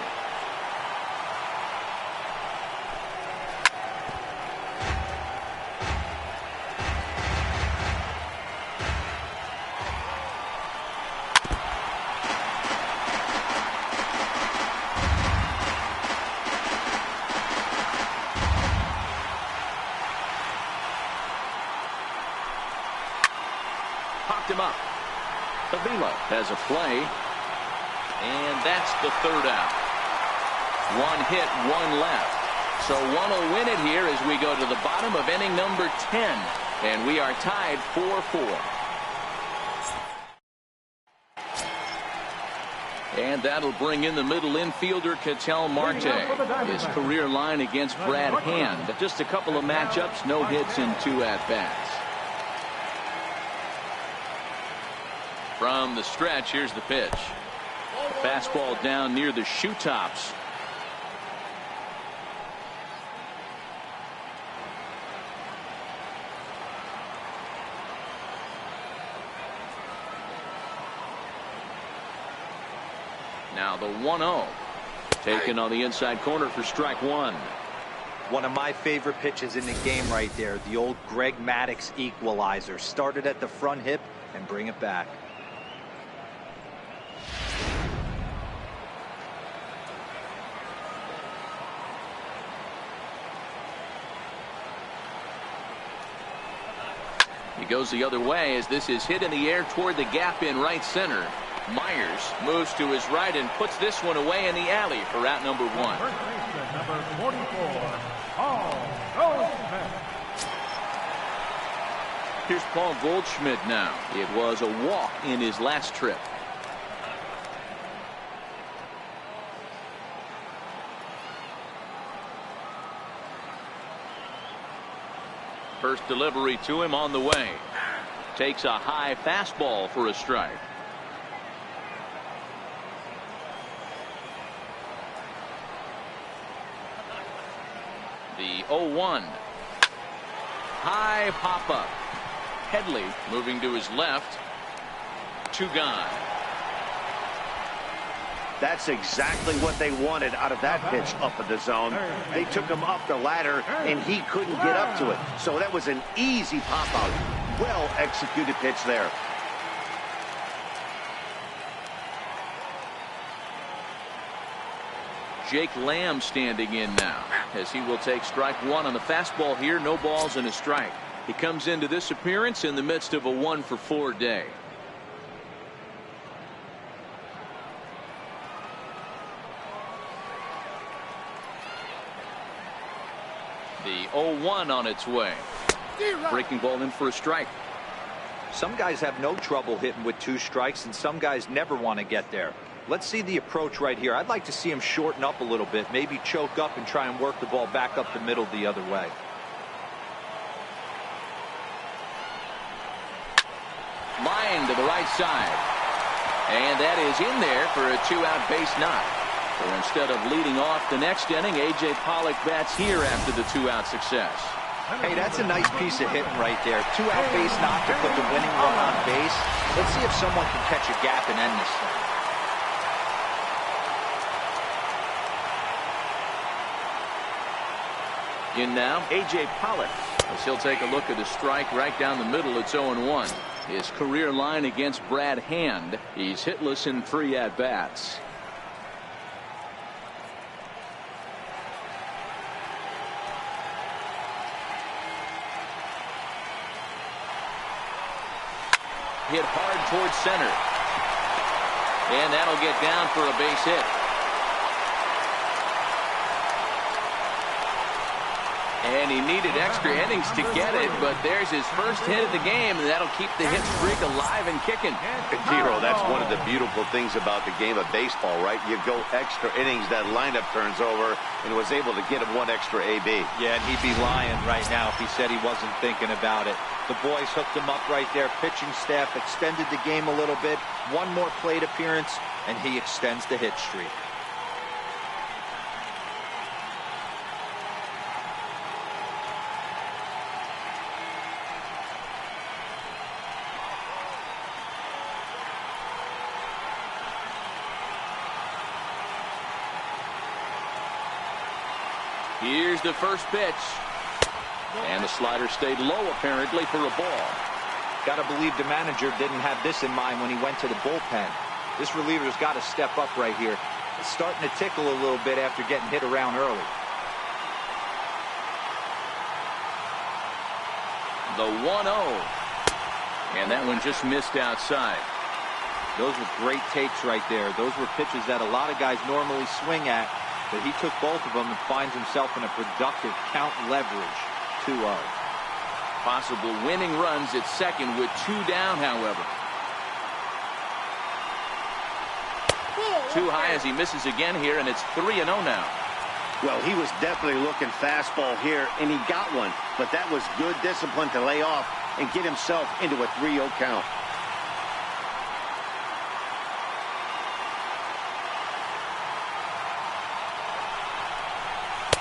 Popped him up. Avila has a play, and that's the 3rd out. 1 hit, 1 left. So 1 will win it here as we go to the bottom of inning number 10, and we are tied 4-4. And that'll bring in the middle infielder, Ketel Marte. His career line against Brad Hand. Just a couple of matchups, no hits in 2 at-bats. From the stretch, here's the pitch. A fastball down near the shoe tops. Now the 1-0. Taken on the inside corner for strike 1. One of my favorite pitches in the game right there. The old Greg Maddux equalizer. Started at the front hip and bring it back. He goes the other way as this is hit in the air toward the gap in right center. Myers moves to his right and puts this one away in the alley for out number 1. First baseman, number 44, Paul Goldschmidt. Here's Paul Goldschmidt now. It was a walk in his last trip. First delivery to him on the way. Takes a high fastball for a strike. The 0-1. High pop up. Headley moving to his left. 2 gone. That's exactly what they wanted out of that pitch up in the zone. They took him up the ladder, and he couldn't get up to it. So that was an easy pop-out. Well-executed pitch there. Jake Lamb standing in now, as he will take strike one on the fastball here. No balls and a strike. He comes into this appearance in the midst of a 1-for-4 day. The 0-1 on its way. Breaking ball in for a strike. Some guys have no trouble hitting with 2 strikes, and some guys never want to get there. Let's see the approach right here. I'd like to see him shorten up a little bit, maybe choke up and try and work the ball back up the middle the other way. Line to the right side. And that is in there for a 2-out base knock. So instead of leading off the next inning, A.J. Pollock bats here after the 2-out success. Hey, that's a nice piece of hitting right there. 2-out base knock to put the winning run on base. Let's see if someone can catch a gap and end this thing. In now, A.J. Pollock. As he'll take a look at a strike right down the middle. It's 0-1. His career line against Brad Hand. He's hitless in 3 at-bats. Hit hard towards center. And that'll get down for a base hit. And he needed extra innings to get it, but there's his first hit of the game, and that'll keep the hit streak alive and kicking. Hero, that's one of the beautiful things about the game of baseball, right? You go extra innings, that lineup turns over, and was able to get him 1 extra AB. Yeah, and he'd be lying right now if he said he wasn't thinking about it. The boys hooked him up right there. Pitching staff extended the game a little bit. 1 more plate appearance, and he extends the hit streak. Here's the first pitch. And the slider stayed low, apparently, for a ball. Got to believe the manager didn't have this in mind when he went to the bullpen. This reliever's got to step up right here. It's starting to tickle a little bit after getting hit around early. The 1-0. And that one just missed outside. Those were great takes right there. Those were pitches that a lot of guys normally swing at, but he took both of them and finds himself in a productive count leverage. 2-0. Possible winning runs at second with 2 down, however. Too high as he misses again here, and it's 3-0 now. Well, he was definitely looking fastball here, and he got one. But that was good discipline to lay off and get himself into a 3-0 count.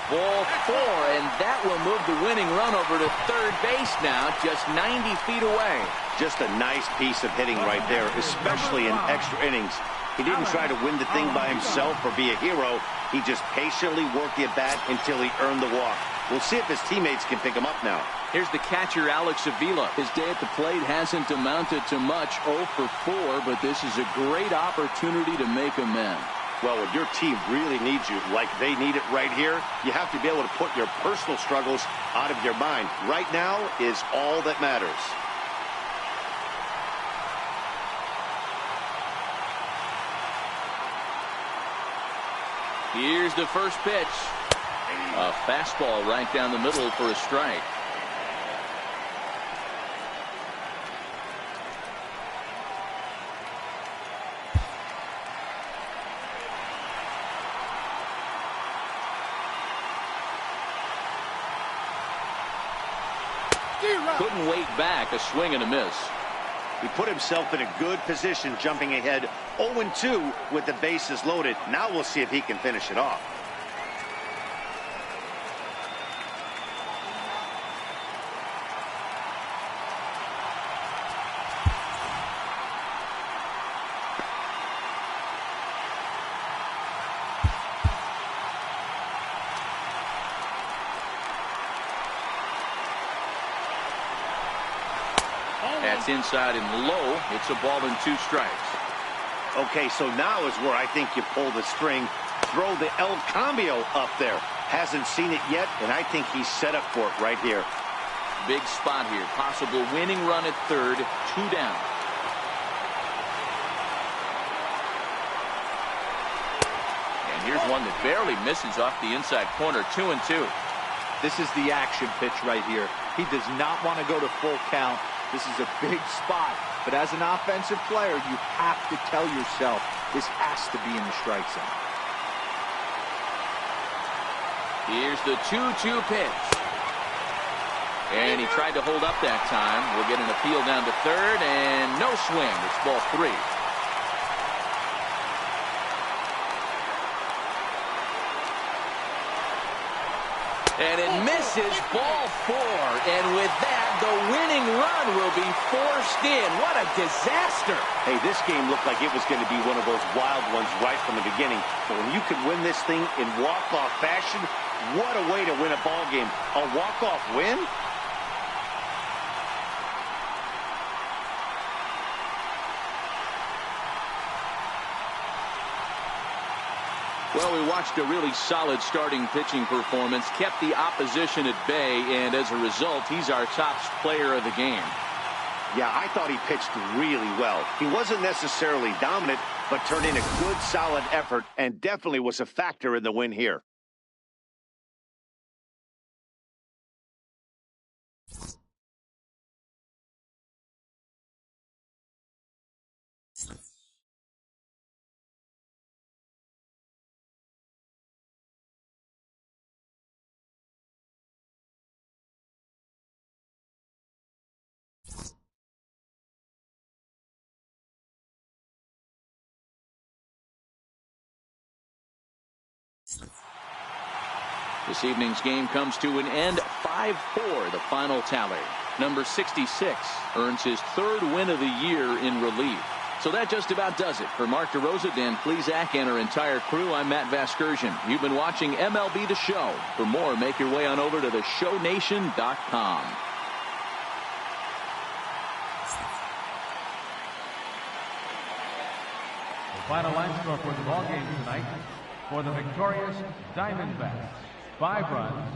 Ball 4, and that will move the winning run over to third base now, just 90 feet away. Just a nice piece of hitting right there, especially in extra innings. He didn't try to win the thing by himself or be a hero. He just patiently worked the at-bat until he earned the walk. We'll see if his teammates can pick him up now. Here's the catcher, Alex Avila. His day at the plate hasn't amounted to much, 0 for 4, but this is a great opportunity to make amends. Well, when your team really needs you like they need it right here, you have to be able to put your personal struggles out of your mind. Right now is all that matters. Here's the first pitch. A fastball right down the middle for a strike. Couldn't wait back, a swing and a miss. He put himself in a good position, jumping ahead 0-2 with the bases loaded. Now we'll see if he can finish it off. That's inside and low. It's a ball and 2 strikes. Okay, so now is where I think you pull the string. Throw the El Cambio up there. Hasn't seen it yet, and I think he's set up for it right here. Big spot here. Possible winning run at third. 2 down. And here's one that barely misses off the inside corner. 2-2. This is the action pitch right here. He does not want to go to full count. This is a big spot. But as an offensive player, you have to tell yourself this has to be in the strike zone. Here's the 2-2 pitch. And he tried to hold up that time. We'll get an appeal down to third, and no swing. It's ball 3. And it misses, ball 4. And with that, the winning run will be forced in. What a disaster. Hey, this game looked like it was going to be one of those wild ones right from the beginning. But when you can win this thing in walk-off fashion, what a way to win a ball game. A walk-off win? Well, we watched a really solid starting pitching performance, kept the opposition at bay, and as a result, he's our top player of the game. Yeah, I thought he pitched really well. He wasn't necessarily dominant, but turned in a good, solid effort and definitely was a factor in the win here. This evening's game comes to an end. 5-4, the final tally. Number 66 earns his 3rd win of the year in relief. So that just about does it. For Mark DeRosa, Dan Plesac, and our entire crew, I'm Matt Vasgersian. You've been watching MLB The Show. For more, make your way on over to theshownation.com. The final line score for the ball game tonight: for the victorious Diamondbacks, 5 runs,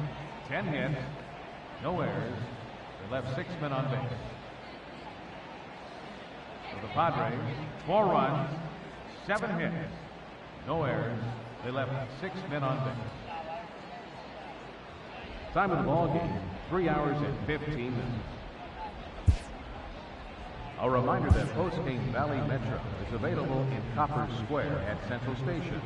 10 hits, no errors. They left 6 men on base. For the Padres, 4 runs, 7 hits, no errors. They left 6 men on base. Time of the ball game, 3 hours and 15 minutes. A reminder that Postgame Valley Metro is available in Copper Square at Central Station.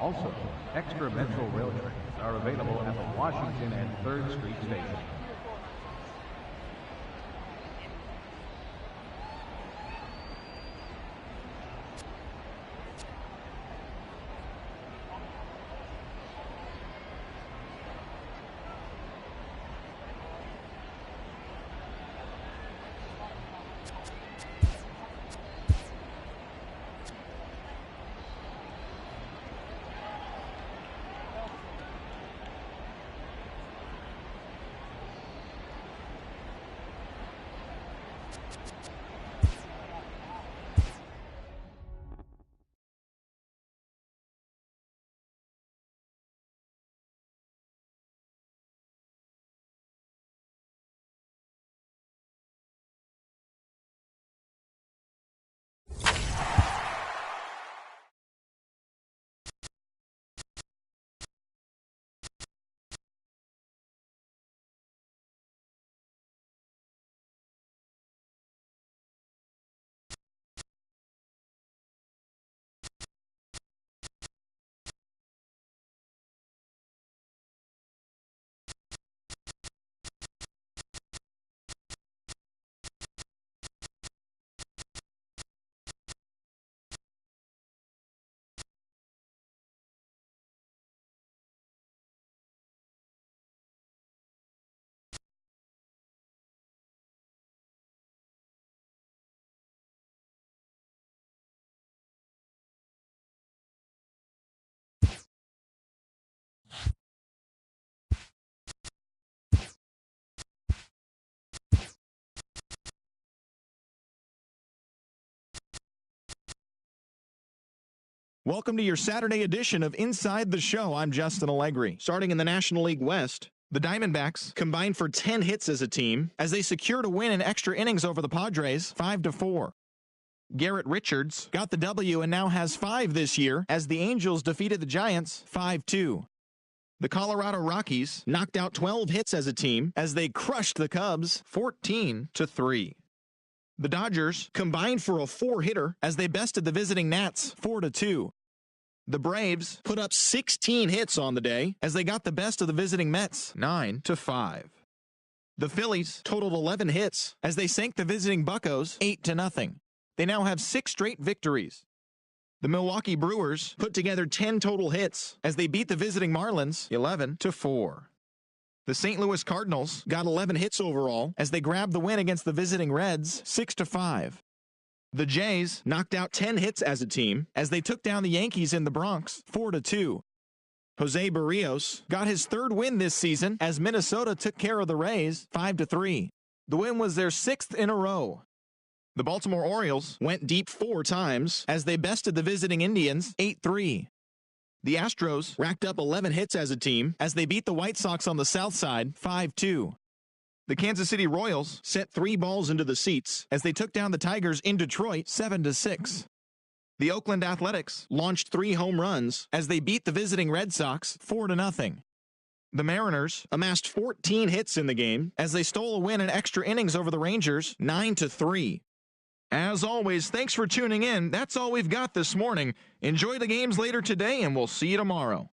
Also, extra Metro rail trains are available at the Washington and 3rd Street Station. Welcome to your Saturday edition of Inside the Show. I'm Justin Allegri. Starting in the National League West, the Diamondbacks combined for 10 hits as a team as they secured a win in extra innings over the Padres 5-4. Garrett Richards got the W and now has 5 this year as the Angels defeated the Giants 5-2. The Colorado Rockies knocked out 12 hits as a team as they crushed the Cubs 14-3. The Dodgers combined for a 4-hitter as they bested the visiting Nats 4-2. The Braves put up 16 hits on the day as they got the best of the visiting Mets 9-5. The Phillies totaled 11 hits as they sank the visiting Buccos 8-0. They now have 6 straight victories. The Milwaukee Brewers put together 10 total hits as they beat the visiting Marlins 11-4. The St. Louis Cardinals got 11 hits overall as they grabbed the win against the visiting Reds 6-5. The Jays knocked out 10 hits as a team as they took down the Yankees in the Bronx 4-2. Jose Barrios got his 3rd win this season as Minnesota took care of the Rays 5-3. The win was their 6th in a row. The Baltimore Orioles went deep 4 times as they bested the visiting Indians 8-3. The Astros racked up 11 hits as a team as they beat the White Sox on the south side 5-2. The Kansas City Royals sent 3 balls into the seats as they took down the Tigers in Detroit 7-6. The Oakland Athletics launched 3 home runs as they beat the visiting Red Sox 4-0. The Mariners amassed 14 hits in the game as they stole a win in extra innings over the Rangers 9-3. As always, thanks for tuning in. That's all we've got this morning. Enjoy the games later today, and we'll see you tomorrow.